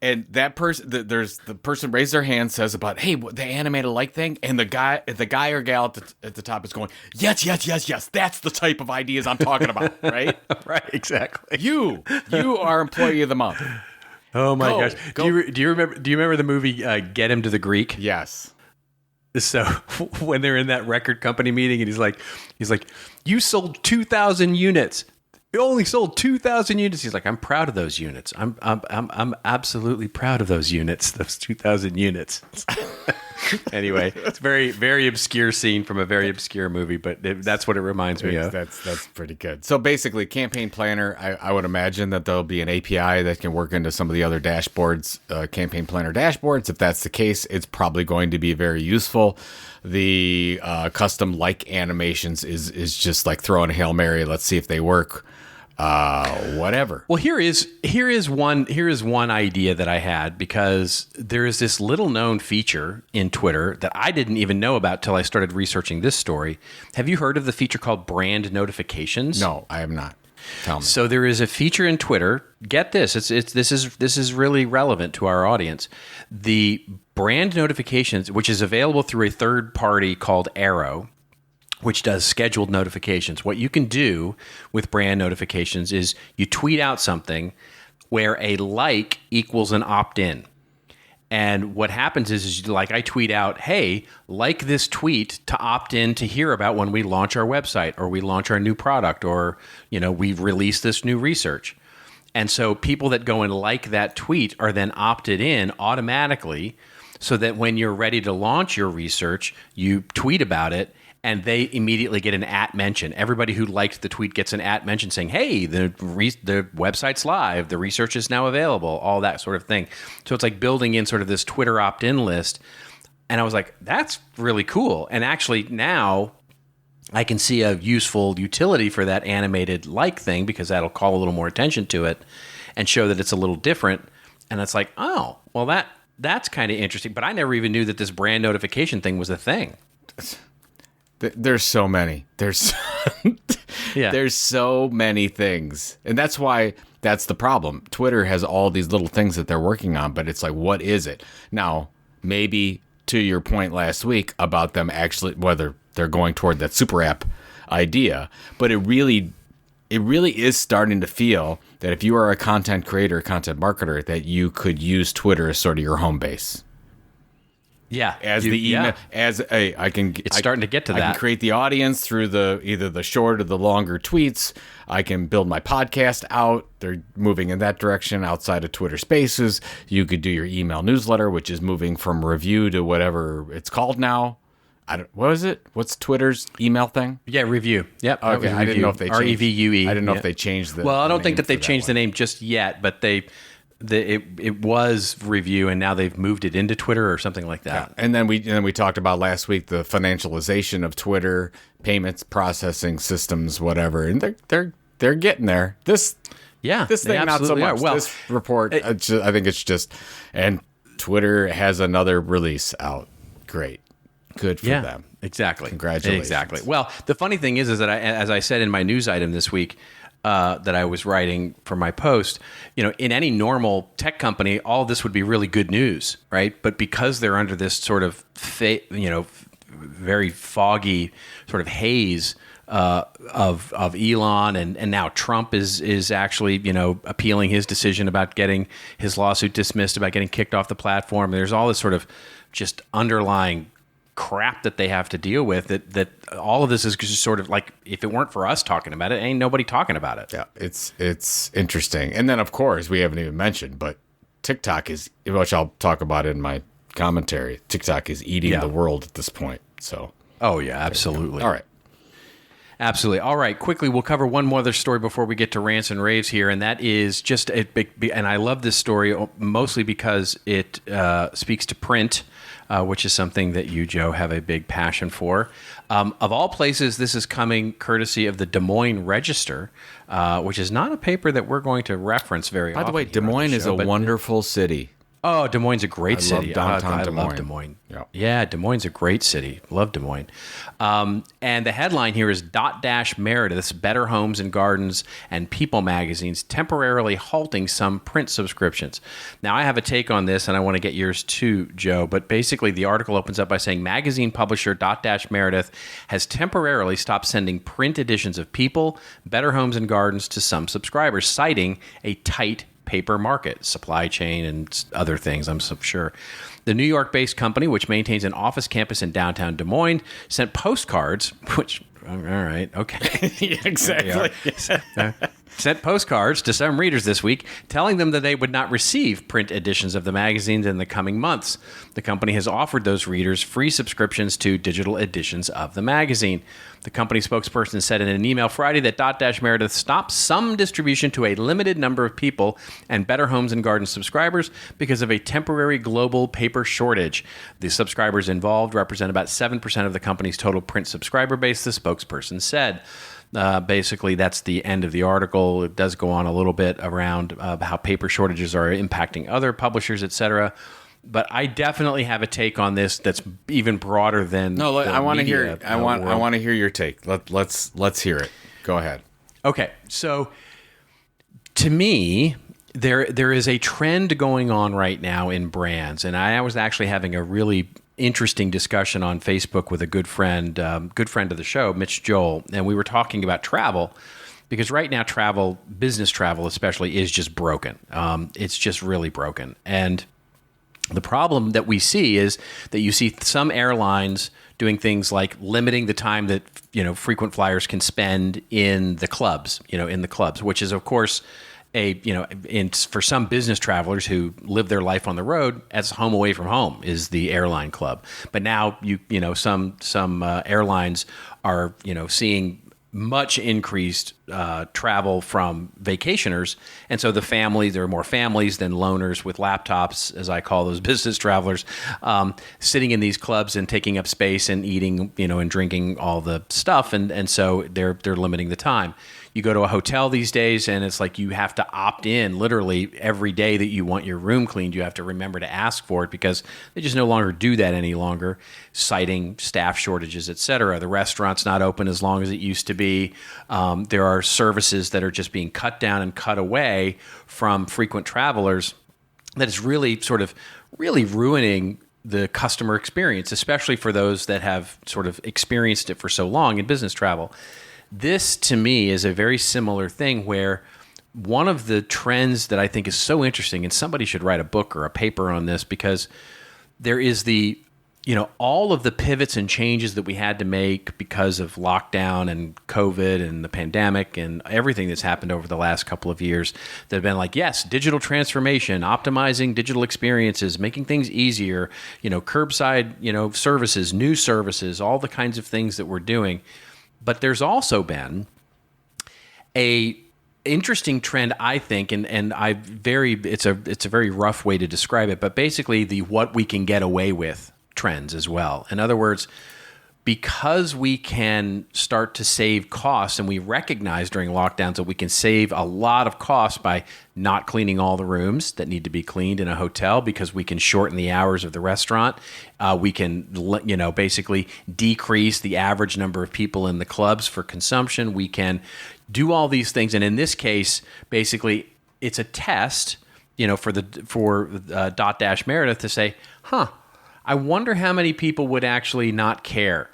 And that person, the person raised their hand, says about, hey, the animated like thing, and the guy or gal at the top is going, yes, that's the type of ideas I'm talking about, right? Right, exactly. You are employee of the month. Oh my gosh! Do you remember the movie Get Him to the Greek? Yes. So when they're in that record company meeting, and he's like, you sold 2,000 units. You only sold 2,000 units. He's like, I'm proud of those units. I'm absolutely proud of those units. Those 2,000 units. Anyway, it's a very, very obscure scene from a very obscure movie, but that's what it reminds me of. That's pretty good. So basically, Campaign Planner, I would imagine that there'll be an API that can work into some of the other dashboards, Campaign Planner dashboards. If that's the case, it's probably going to be very useful. The custom like animations is just like throwing a Hail Mary. Let's see if they work. Whatever. Well, here is one idea that I had, because there is this little known feature in Twitter that I didn't even know about till I started researching this story. Have you heard of the feature called brand notifications? No, I have not. Tell me. So there is a feature in Twitter. Get this. This is really relevant to our audience. The brand notifications, which is available through a third party called Arrow, which does scheduled notifications. What you can do with brand notifications is you tweet out something where a like equals an opt-in. And what happens is like I tweet out, hey, like this tweet to opt in to hear about when we launch our website, or we launch our new product, or, we release this new research. And so people that go and like that tweet are then opted in automatically, so that when you're ready to launch your research, you tweet about it, and they immediately get an @ mention. Everybody who liked the tweet gets an @ mention saying, hey, the website's live, the research is now available, all that sort of thing. So it's like building in sort of this Twitter opt-in list. And I was like, that's really cool. And actually now I can see a useful utility for that animated like thing, because that'll call a little more attention to it and show that it's a little different. And it's like, oh, well, that's kind of interesting. But I never even knew that this brand notification thing was a thing. There's so many. There's so many things. And that's why that's the problem. Twitter has all these little things that they're working on, but it's like, what is it? Now, maybe to your point last week about them actually, whether they're going toward that super app idea, but it really it really is starting to feel that if you are a content creator, content marketer, that you could use Twitter as sort of your home base. Yeah, as the email, as a, I can. It's starting to get to that. I can create the audience through either the short or the longer tweets. I can build my podcast out. They're moving in that direction outside of Twitter Spaces. You could do your email newsletter, which is moving from review to whatever it's called now. What is it? What's Twitter's email thing? Yeah, review. Yep. Okay, I didn't know if they changed REVUE. I didn't know if they changed the. Well, I don't think that they've changed the name just yet, but it was review, and now they've moved it into Twitter or something like that. Yeah. And then we talked about last week the financialization of Twitter, payments processing systems, whatever, and they're getting there. This thing not so much. Well, this report, I think it's just, and Twitter has another release out. Great, good for them. Exactly. Congratulations. Exactly. Well, the funny thing is that as I said in my news item this week. That I was writing for my post, in any normal tech company, all of this would be really good news, right? But because they're under this sort of, very foggy sort of haze of Elon, and now Trump is actually, appealing his decision about getting his lawsuit dismissed, about getting kicked off the platform. There's all this sort of just underlying crap that they have to deal with, that all of this is just sort of like, if it weren't for us talking about it, ain't nobody talking about it. Yeah, it's interesting. And then, of course, we haven't even mentioned, but TikTok is, which I'll talk about in my commentary, TikTok is eating the world at this point. So, oh yeah, absolutely. All right. Absolutely. All right, quickly, we'll cover one more other story before we get to Ransom Raves here, and that is just a big, and I love this story mostly because it speaks to print, which is something that you, Joe, have a big passion for. Of all places, this is coming courtesy of the Des Moines Register, which is not a paper that we're going to reference very often. By the way, Des Moines is a wonderful city. Oh, Des Moines is a great city. Love downtown Des Moines. I love Des Moines. Yep. Yeah, Des Moines is a great city. Love Des Moines. And the headline here is Meredith's Better Homes and Gardens and People magazines temporarily halting some print subscriptions. Now, I have a take on this, and I want to get yours too, Joe. But basically, the article opens up by saying magazine publisher Meredith has temporarily stopped sending print editions of People, Better Homes and Gardens to some subscribers, citing a tight paper market, supply chain, and other things, I'm so sure. The New York-based company, which maintains an office campus in downtown Des Moines, sent postcards, which, all right, okay. Yeah, exactly. Sent postcards to some readers this week, telling them that they would not receive print editions of the magazines in the coming months. The company has offered those readers free subscriptions to digital editions of the magazine. The company spokesperson said in an email Friday that Meredith stopped some distribution to a limited number of People and Better Homes and Gardens subscribers because of a temporary global paper shortage. The subscribers involved represent about 7% of the company's total print subscriber base, the spokesperson said. Basically, that's the end of the article. It does go on a little bit around how paper shortages are impacting other publishers, etc. But I definitely have a take on this that's even broader than. No, I want to hear. I want to hear your take. Let's hear it. Go ahead. Okay, so to me, there is a trend going on right now in brands, and I was actually having a really interesting discussion on Facebook with a good friend of the show, Mitch Joel, and we were talking about travel, because right now business travel especially, is just broken. It's just really broken. And the problem that we see is that you see some airlines doing things like limiting the time that frequent flyers can spend in the clubs, which is of course for some business travelers who live their life on the road, as home away from home is the airline club. But now some airlines are seeing much increased travel from vacationers, and so there are more families than loners with laptops, as I call those business travelers, sitting in these clubs and taking up space and eating, and drinking all the stuff, and so they're limiting the time. You go to a hotel these days, and it's like you have to opt in literally every day that you want your room cleaned. You have to remember to ask for it because they just no longer do that any longer, citing staff shortages, et cetera. The restaurant's not open as long as it used to be. There are services that are just being cut down and cut away from frequent travelers that is really ruining the customer experience, especially for those that have sort of experienced it for so long in business travel. this to me is a very similar thing where one of the trends that I think is so interesting, and somebody should write a book or a paper on this, because there is all of the pivots and changes that we had to make because of lockdown and COVID and the pandemic and everything that's happened over the last couple of years that have been like, yes, digital transformation, optimizing digital experiences, making things easier, curbside, services, new services, all the kinds of things that we're doing. But there's also been a interesting trend, I think, and it's a very rough way to describe it, but basically the what we can get away with trends as well. In other words, because we can start to save costs, and we recognize during lockdowns that we can save a lot of costs by not cleaning all the rooms that need to be cleaned in a hotel, because we can shorten the hours of the restaurant. We can, basically decrease the average number of people in the clubs for consumption. We can do all these things. And in this case, basically, it's a test, for Dotdash Meredith to say, I wonder how many people would actually not care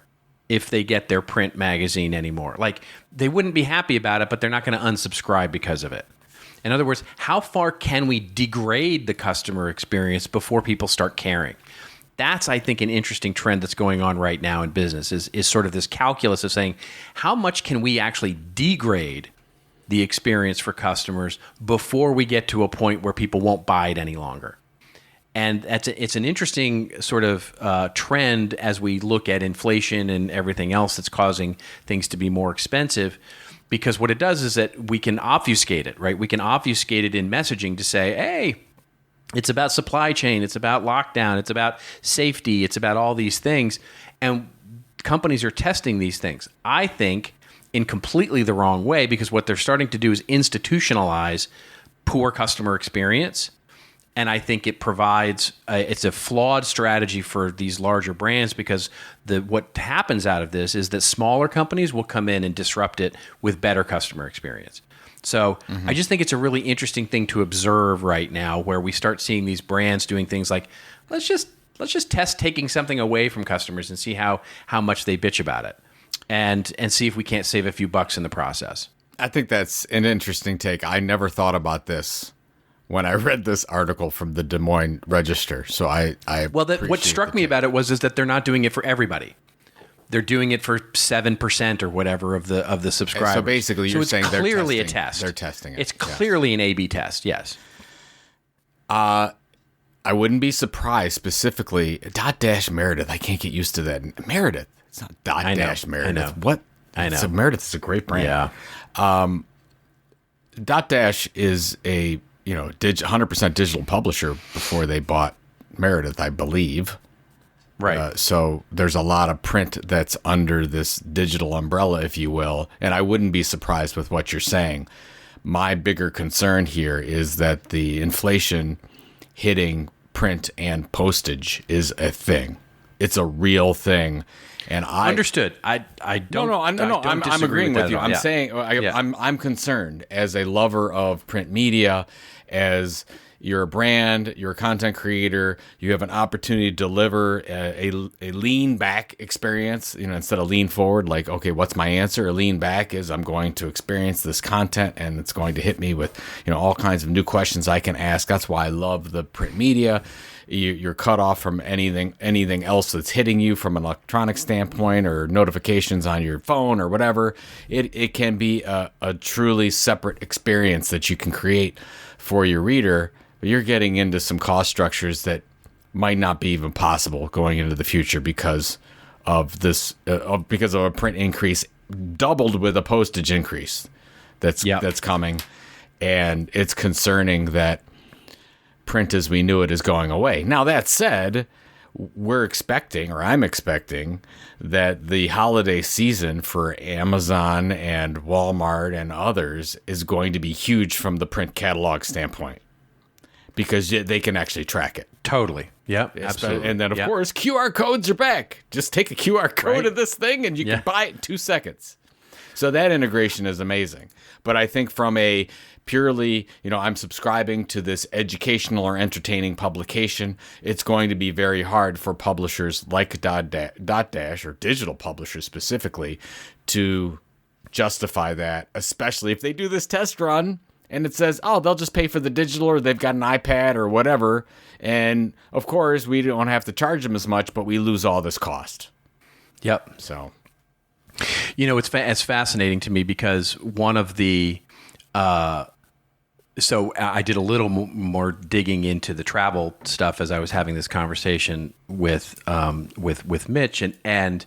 if they get their print magazine anymore. Like, they wouldn't be happy about it, but they're not going to unsubscribe because of it. In other words, how far can we degrade the customer experience before people start caring? That's, I think, an interesting trend that's going on right now in business is sort of this calculus of saying, how much can we actually degrade the experience for customers before we get to a point where people won't buy it any longer? And it's an interesting sort of trend as we look at inflation and everything else that's causing things to be more expensive, because what it does is that we can obfuscate it, right? We can obfuscate it in messaging to say, hey, it's about supply chain, it's about lockdown, it's about safety, it's about all these things. And companies are testing these things, I think, in completely the wrong way, because what they're starting to do is institutionalize poor customer experience. And I think it provides it's a flawed strategy for these larger brands, because what happens out of this is that smaller companies will come in and disrupt it with better customer experience. So I just think it's a really interesting thing to observe right now, where we start seeing these brands doing things like, let's just test taking something away from customers and see how much they bitch about it, and see if we can't save a few bucks in the process. I think that's an interesting take. I never thought about this when I read this article from the Des Moines Register. So what struck me about it is that they're not doing it for everybody. They're doing it for 7% or whatever of the subscribers. So basically, you're saying they're clearly testing, a test. They're testing it. It's clearly an A/B test. Yes. I wouldn't be surprised specifically. Dotdash Meredith. I can't get used to that. Meredith. It's not Dotdash Meredith. I know. What? I know. So Meredith is a great brand. Yeah. Dotdash is a 100% digital publisher before they bought Meredith, I believe. Right. So there's a lot of print that's under this digital umbrella, if you will. And I wouldn't be surprised with what you're saying. My bigger concern here is that the inflation hitting print and postage is a thing. It's a real thing. And I understood. I don't. I'm agreeing with you. I'm Yeah. saying I'm concerned as a lover of print media, as you're a brand, you're a content creator, you have an opportunity to deliver a lean back experience, instead of lean forward, like, okay, what's my answer? A lean back is I'm going to experience this content, and it's going to hit me with, all kinds of new questions I can ask. That's why I love the print media. You're cut off from anything else that's hitting you from an electronic standpoint, or notifications on your phone or whatever. It can be a truly separate experience that you can create for your reader, but you're getting into some cost structures that might not be even possible going into the future because of this, because of a print increase doubled with a postage increase that's coming, and it's concerning that print as we knew it is going away. Now, that said, I'm expecting that the holiday season for Amazon and Walmart and others is going to be huge from the print catalog standpoint, because they can actually track it. Totally. Yep. Absolutely. And then, of course, QR codes are back. Just take a QR code of this thing and you can buy it in 2 seconds. So that integration is amazing. But I think from a purely, I'm subscribing to this educational or entertaining publication, it's going to be very hard for publishers like Dotdash, or digital publishers specifically, to justify that, especially if they do this test run and it says, oh, they'll just pay for the digital, or they've got an iPad or whatever. And of course, we don't have to charge them as much, but we lose all this cost. Yep. So, it's fascinating to me because one of the, so I did a little more digging into the travel stuff as I was having this conversation with Mitch, and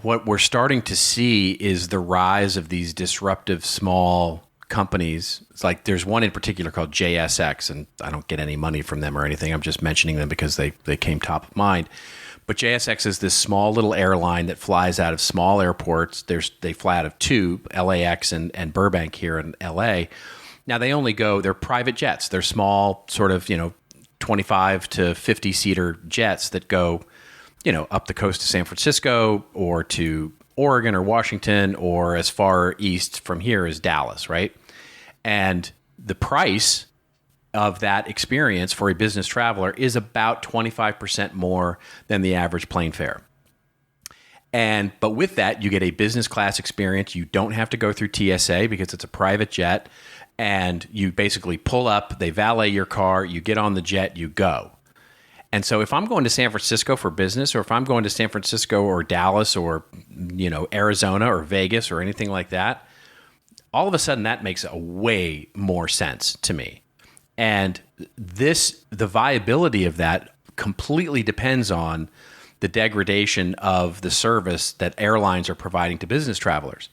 what we're starting to see is the rise of these disruptive small companies. It's like there's one in particular called JSX, and I don't get any money from them or anything. I'm just mentioning them because they came top of mind. But JSX is this small little airline that flies out of small airports. They fly out of two, LAX and Burbank here in LA. Now they're private jets. They're small, sort of, 25 to 50 seater jets that go, up the coast to San Francisco or to Oregon or Washington, or as far east from here as Dallas, right? And the price of that experience for a business traveler is about 25% more than the average plane fare. But with that, you get a business class experience. You don't have to go through TSA because it's a private jet, and you basically pull up, they valet your car, you get on the jet, you go. And so if I'm going to San Francisco for business, or if I'm going to San Francisco or Dallas or, Arizona or Vegas or anything like that, all of a sudden that makes a way more sense to me. And the viability of that completely depends on the degradation of the service that airlines are providing to business travelers.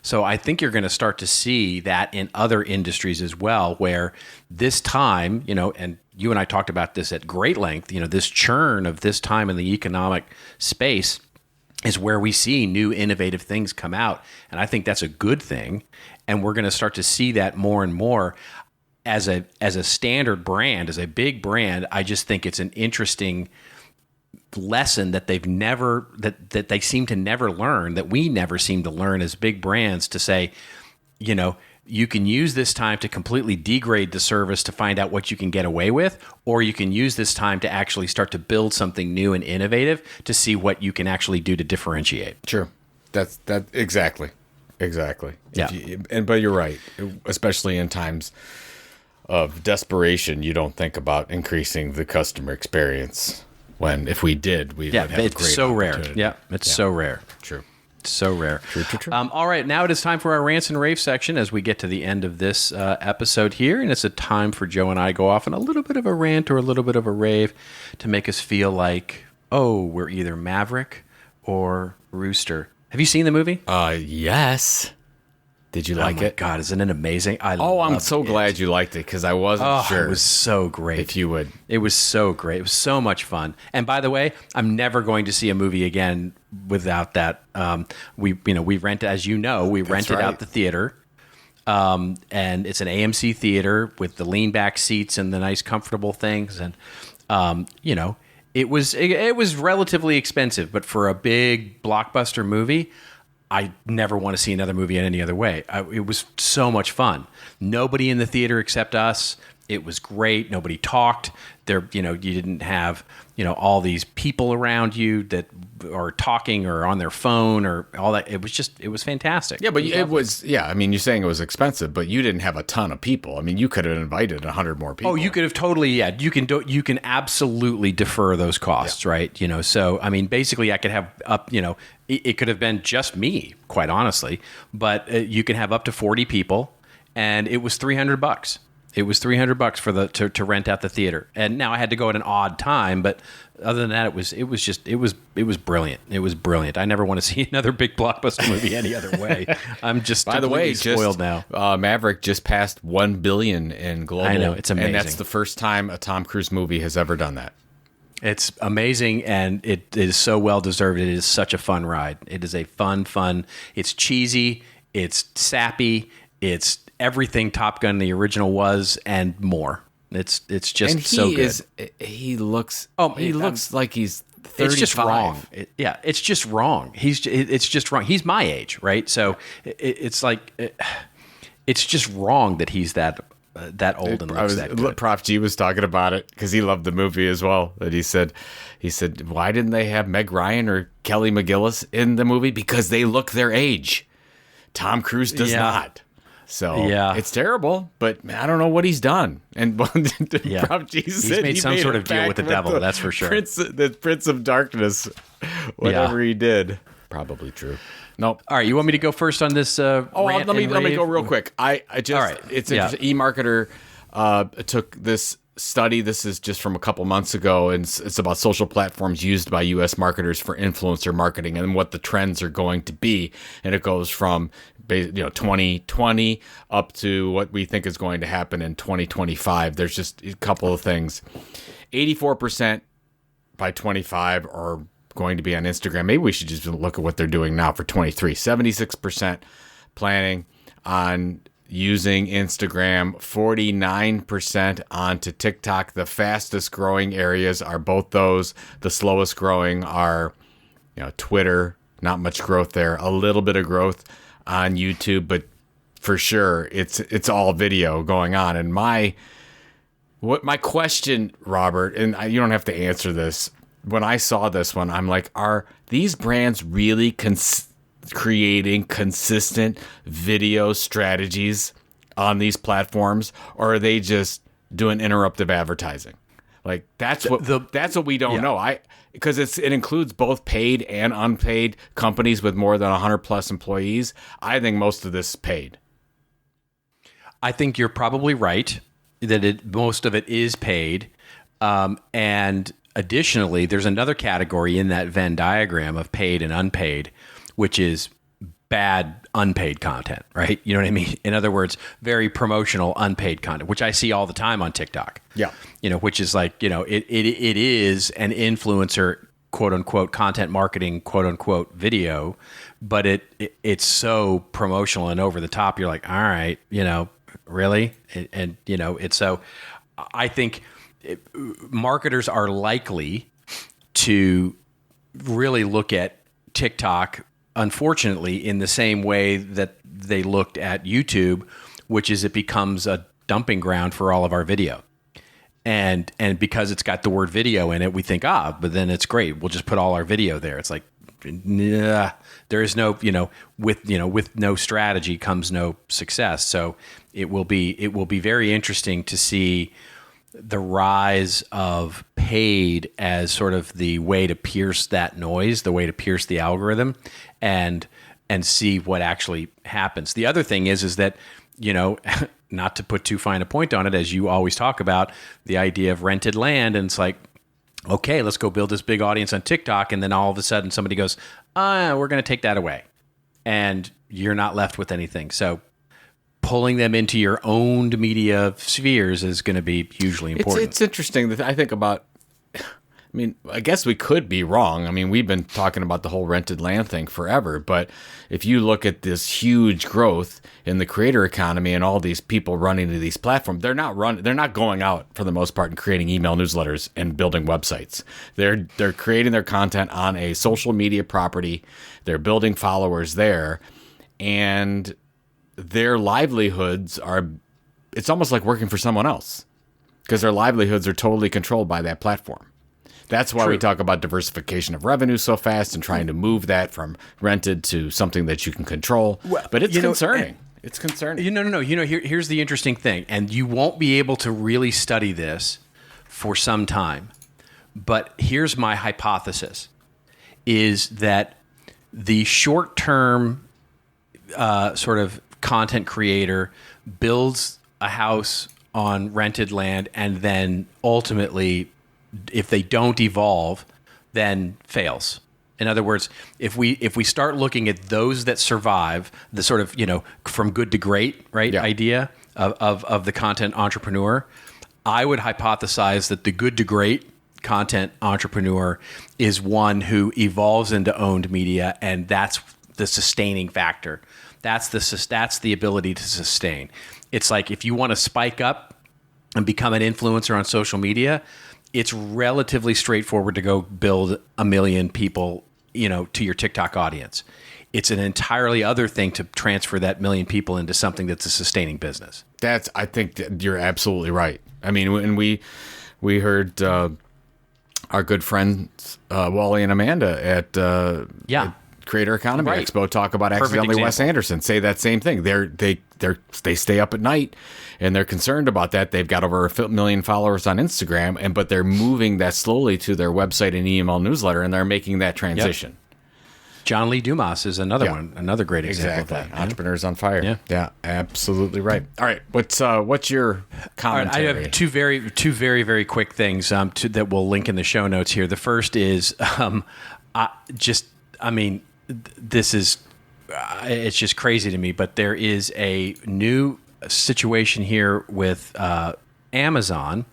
So I think you're going to start to see that in other industries as well, where this time, and you and I talked about this at great length, this churn of this time in the economic space is where we see new innovative things come out. And I think that's a good thing. And we're going to start to see that more and more. As a standard brand, as a big brand, I just think it's an interesting lesson that that they seem to never learn, that we never seem to learn as big brands, to say, you can use this time to completely degrade the service to find out what you can get away with, or you can use this time to actually start to build something new and innovative to see what you can actually do to differentiate. Sure. That exactly. Yeah. But you're right, especially in times of desperation, you don't think about increasing the customer experience. When if we did, we would have a great so rare. opportunity. It's so rare. True. So rare. True. All right, now it is time for our Ransom Rave section as we get to the end of this episode here, and it's a time for Joe and I to go off on a little bit of a rant or a little bit of a rave to make us feel like, we're either Maverick or Rooster. Have you seen the movie? Yes. Did you like it? Oh my God, isn't it amazing? I'm so glad you liked it, because I wasn't sure. It was so great. If you would. It was so great. It was so much fun. And by the way, I'm never going to see a movie again without that. We rented, as you know, rented out the theater. And it's an AMC theater with the lean back seats and the nice comfortable things. And, it was relatively expensive, but for a big blockbuster movie, I never want to see another movie in any other way. It was so much fun. Nobody in the theater except us. It was great. Nobody talked. You didn't have, all these people around you that are talking or on their phone or all that. It was fantastic. Yeah, but you're saying it was expensive, but you didn't have a ton of people. I mean, you could have invited 100 more people. Oh, you could have totally, you can absolutely defer those costs, right? So, I mean, basically I could have up, it could have been just me, quite honestly, but you can have up to 40 people, and it was $300. It was $300 for to rent out the theater, and now I had to go at an odd time. But other than that, it was brilliant. It was brilliant. I never want to see another big blockbuster movie any other way. I'm just spoiled now. Maverick just passed 1 billion in global. I know, it's amazing, and that's the first time a Tom Cruise movie has ever done that. It's amazing, and it is so well deserved. It is such a fun ride. It is a fun. It's cheesy. It's sappy. It's everything Top Gun the original was and more. It's just so good. He looks like he's 35. It's just wrong. It's just wrong. It's just wrong. He's my age, right? So it's like it's just wrong that he's that that old and looks that good. Prof G was talking about it because he loved the movie as well. And he said, why didn't they have Meg Ryan or Kelly McGillis in the movie? Because they look their age. Tom Cruise does not. So it's terrible, but I don't know what he's done. And Prof G he's made some sort of deal with the devil, that's for sure. The Prince of Darkness, whatever he did. Probably true. Nope. All right, you want me to go first on this? Let me go real quick. I just all right. It's interesting. eMarketer took this study. This is just from a couple months ago, and it's about social platforms used by U.S. marketers for influencer marketing and what the trends are going to be. And it goes from 2020 up to what we think is going to happen in 2025. There's just a couple of things. 84% by 25 are going to be on Instagram. Maybe we should just look at what they're doing now for 23. 76% planning on using Instagram, 49% onto TikTok. The fastest growing areas are both those. The slowest growing are, Twitter, not much growth there. A little bit of growth on YouTube, but for sure it's all video going on. And my question, Robert, and you don't have to answer this, when I saw this one, I'm like, are these brands really creating consistent video strategies on these platforms, or are they just doing interruptive advertising? Like that's what we don't know. Because it includes both paid and unpaid companies with more than 100 plus employees. I think most of this is paid. I think you're probably right that most of it is paid, and additionally, there's another category in that Venn diagram of paid and unpaid, which is bad unpaid content, right? You know what I mean? In other words, very promotional unpaid content, which I see all the time on TikTok. Yeah. Which is like, it is an influencer, quote unquote, content marketing, quote unquote, video, but it's so promotional and over the top. You're like, all right, really? And it's so, I think marketers are likely to really look at TikTok, unfortunately, in the same way that they looked at YouTube, which is it becomes a dumping ground for all of our video. And because it's got the word video in it, we think, but then it's great. We'll just put all our video there. It's like, nah, there is no, with no strategy comes no success. So it will be very interesting to see the rise of paid as sort of the way to pierce that noise, the way to pierce the algorithm, and see what actually happens. The other thing is that, not to put too fine a point on it, as you always talk about, the idea of rented land, and it's like, okay, let's go build this big audience on TikTok, and then all of a sudden somebody goes, we're going to take that away, and you're not left with anything. So pulling them into your owned media spheres is going to be hugely important. It's interesting that I think about, I guess we could be wrong. We've been talking about the whole rented land thing forever, but if you look at this huge growth in the creator economy and all these people running to these platforms, they're not going out for the most part and creating email newsletters and building websites. They're creating their content on a social media property. They're building followers there, and their livelihoods it's almost like working for someone else because their livelihoods are totally controlled by that platform. That's why we talk about diversification of revenue so fast and trying to move that from rented to something that you can control. Well, but it's concerning. It's concerning. No. Here's the interesting thing, and you won't be able to really study this for some time. But here's my hypothesis, is that the short-term sort of content creator builds a house on rented land and then ultimately, if they don't evolve, then fails. In other words, if we start looking at those that survive, the sort of, from good to great, right, idea of the content entrepreneur, I would hypothesize that the good to great content entrepreneur is one who evolves into owned media, and that's the sustaining factor. That's the ability to sustain. It's like if you want to spike up and become an influencer on social media, it's relatively straightforward to go build 1 million people, to your TikTok audience. it's an entirely other thing to transfer that million people into something that's a sustaining business. I think that you're absolutely right. I mean, when we heard our good friends Wally and Amanda at Creator Economy Expo talk about accidentally Wes Anderson, say that same thing. They stay up at night and they're concerned about that. They've got over 1 million followers on Instagram, but they're moving that slowly to their website and email newsletter, and they're making that transition. Yep. John Lee Dumas is another one, another great example of that. Entrepreneurs on Fire. Yeah, absolutely right. All right, what's your commentary? All right, I have two very, very quick things that we'll link in the show notes here. The first is, this is, it's just crazy to me, but there is a new situation here with Amazon.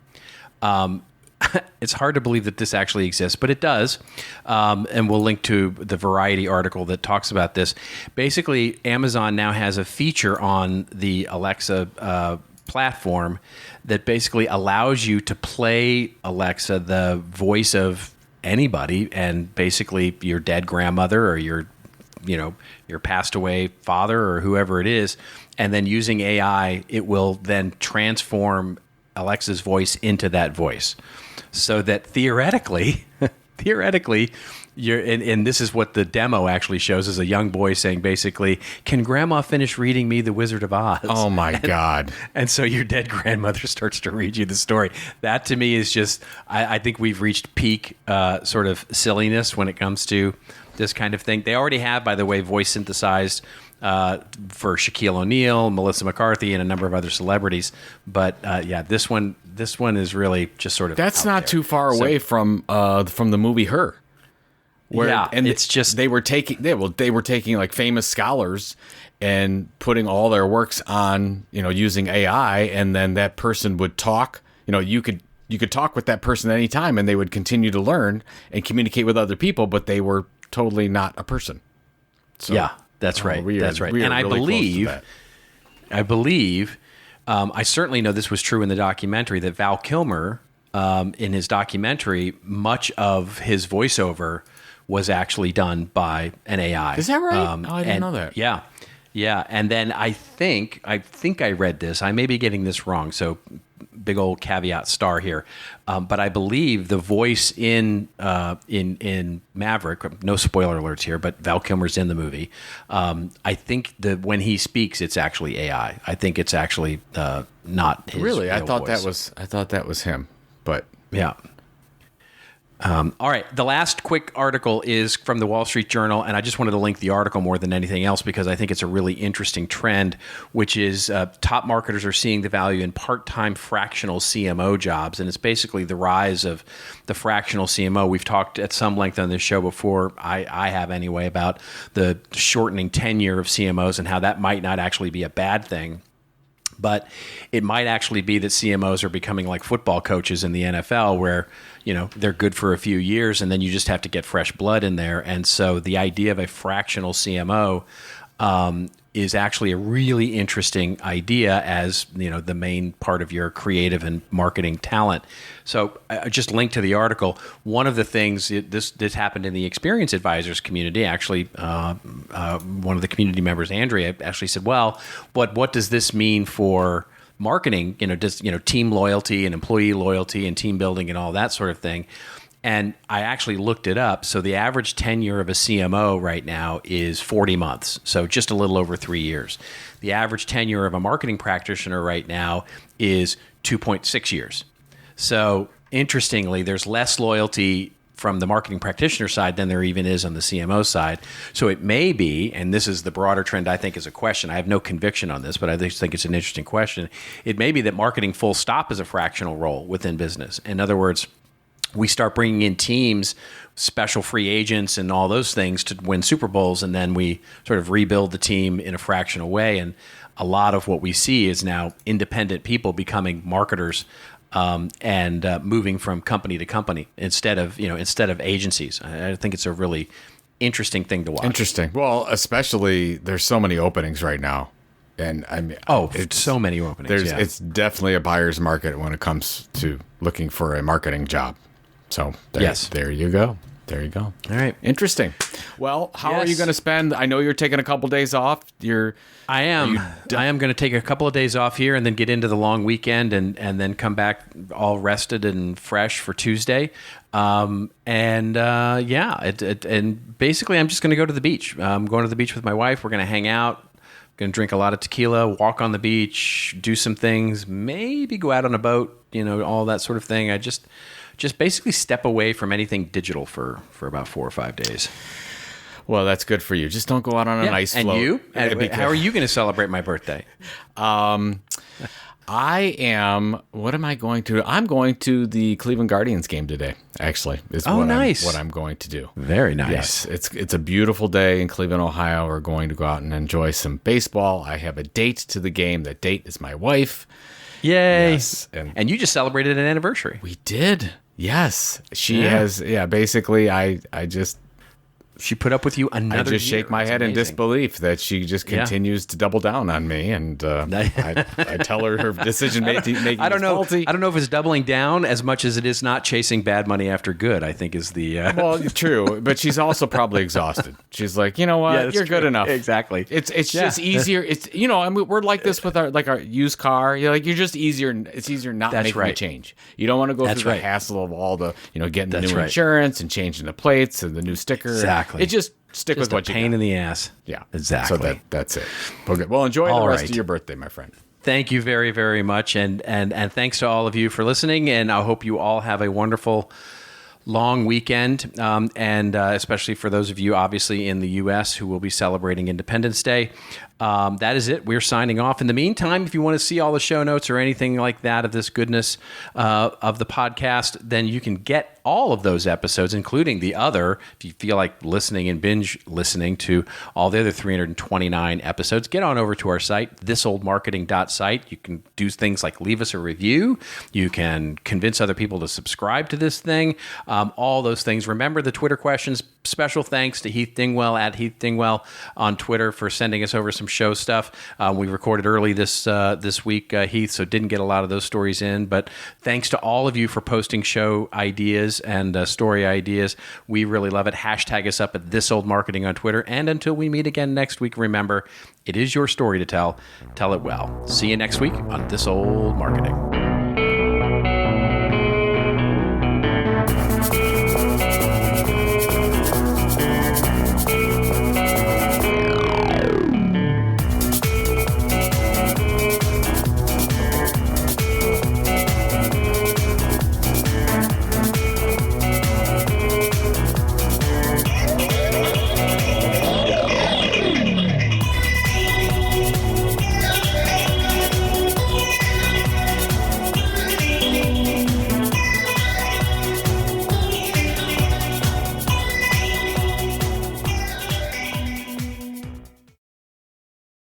It's hard to believe that this actually exists, but it does. And we'll link to the Variety article that talks about this. Basically, Amazon now has a feature on the Alexa platform that basically allows you to play Alexa the voice of anybody, and basically your dead grandmother or your passed away father or whoever it is. And then using AI, it will then transform Alexa's voice into that voice. So that theoretically, you're, and this is what the demo actually shows, is a young boy saying basically, "Can Grandma finish reading me The Wizard of Oz?" Oh my God. And so your dead grandmother starts to read you the story. That to me is just, I think we've reached peak sort of silliness when it comes to this kind of thing. They already have, by the way, voice synthesized for Shaquille O'Neal, Melissa McCarthy, and a number of other celebrities. But this one is really just sort of that's not too far away from the movie Her. Where, it's just they were taking like famous scholars and putting all their works on using AI, and then that person would talk. You could talk with that person at any time, and they would continue to learn and communicate with other people, but they were totally not a person. So, that's right. That's right. And I believe, I certainly know this was true in the documentary, that Val Kilmer, in his documentary, much of his voiceover was actually done by an AI. Is that right? I didn't know that. Yeah. Yeah. And then I think I read this. I may be getting this wrong, so big old caveat star here. But I believe the voice in Maverick, no spoiler alerts here, but Val Kilmer's in the movie. I think that when he speaks, it's actually AI. I think it's actually not his Really? real I thought voice. that was him. But yeah. All right. The last quick article is from the Wall Street Journal, and I just wanted to link the article more than anything else because I think it's a really interesting trend, which is top marketers are seeing the value in part-time fractional CMO jobs, and it's basically the rise of the fractional CMO. We've talked at some length on this show before, I have anyway, about the shortening tenure of CMOs and how that might not actually be a bad thing. But it might actually be that CMOs are becoming like football coaches in the NFL, where they're good for a few years and then you just have to get fresh blood in there. And so the idea of a fractional CMO is actually a really interesting idea as the main part of your creative and marketing talent. So I just linked to the article. One of the things, this happened in the Experience Advisors community. Actually, one of the community members, Andrea, actually said, well, what does this mean for marketing? Does team loyalty and employee loyalty and team building and all that sort of thing? And I actually looked it up. So the average tenure of a CMO right now is 40 months. So just a little over 3 years. The average tenure of a marketing practitioner right now is 2.6 years. So interestingly, there's less loyalty from the marketing practitioner side than there even is on the CMO side. So it may be, and this is the broader trend I think is a question. I have no conviction on this, but I just think it's an interesting question. It may be that marketing full stop is a fractional role within business. In other words, we start bringing in teams, special free agents and all those things to win Super Bowls, and then we sort of rebuild the team in a fractional way. And a lot of what we see is now independent people becoming marketers and moving from company to company instead of agencies. I think it's a really interesting thing to watch. Interesting. Well, especially there's so many openings right now. And I mean, it's so many openings. It's definitely a buyer's market when it comes to looking for a marketing job. So there you go. There you go. All right. Interesting. Well, how are you going to spend? I know you're taking a couple days off. I am going to take a couple of days off here and then get into the long weekend and then come back all rested and fresh for Tuesday. And basically I'm just going to go to the beach. I'm going to the beach with my wife. We're going to hang out. Going to drink a lot of tequila, walk on the beach, do some things, maybe go out on a boat, all that sort of thing. I just basically step away from anything digital for about 4 or 5 days. Well, that's good for you. Just don't go out on an ice float. And you? How are you going to celebrate my birthday? What am I going to? I'm going to the Cleveland Guardians game today, actually. Nice. What I'm going to do. Very nice. Yes, it's a beautiful day in Cleveland, Ohio. We're going to go out and enjoy some baseball. I have a date to the game. That date is my wife. Yay. Yes. And you just celebrated an anniversary. We did. Yes. She has, basically she put up with you another year. I just shake my head in disbelief that she just continues to double down on me, and I tell her decision making is faulty. I don't know if it's doubling down as much as it is not chasing bad money after good, I think is the... Well, true, but she's also probably exhausted. She's like, you know what, you're good enough. Exactly. It's just easier. It's we're like this with our used car. You're just easier. It's easier not making a change. You don't want to go through the hassle of all the getting the new insurance and changing the plates and the new sticker. Exactly. It just stick with what you got. Pain in the ass. Yeah, exactly. So that's it. Okay. Well, enjoy the rest of your birthday, my friend. Thank you very, very much, and thanks to all of you for listening. And I hope you all have a wonderful long weekend, and especially for those of you, obviously in the U.S. who will be celebrating Independence Day. That is it. We're signing off. In the meantime, if you want to see all the show notes or anything like that of this goodness of the podcast, then you can get all of those episodes, including the other, if you feel like listening and binge listening to all the other 329 episodes, get on over to our site, thisoldmarketing.site. You can do things like leave us a review. You can convince other people to subscribe to this thing. All those things. Remember the Twitter questions. Special thanks to Heath Dingwell at Heath Dingwell on Twitter for sending us over some show stuff. We recorded early this week, Heath, so didn't get a lot of those stories in. But thanks to all of you for posting show ideas and story ideas. We really love it. Hashtag us up at This Old Marketing on Twitter. And until we meet again next week, remember, it is your story to tell. Tell it well. See you next week on This Old Marketing.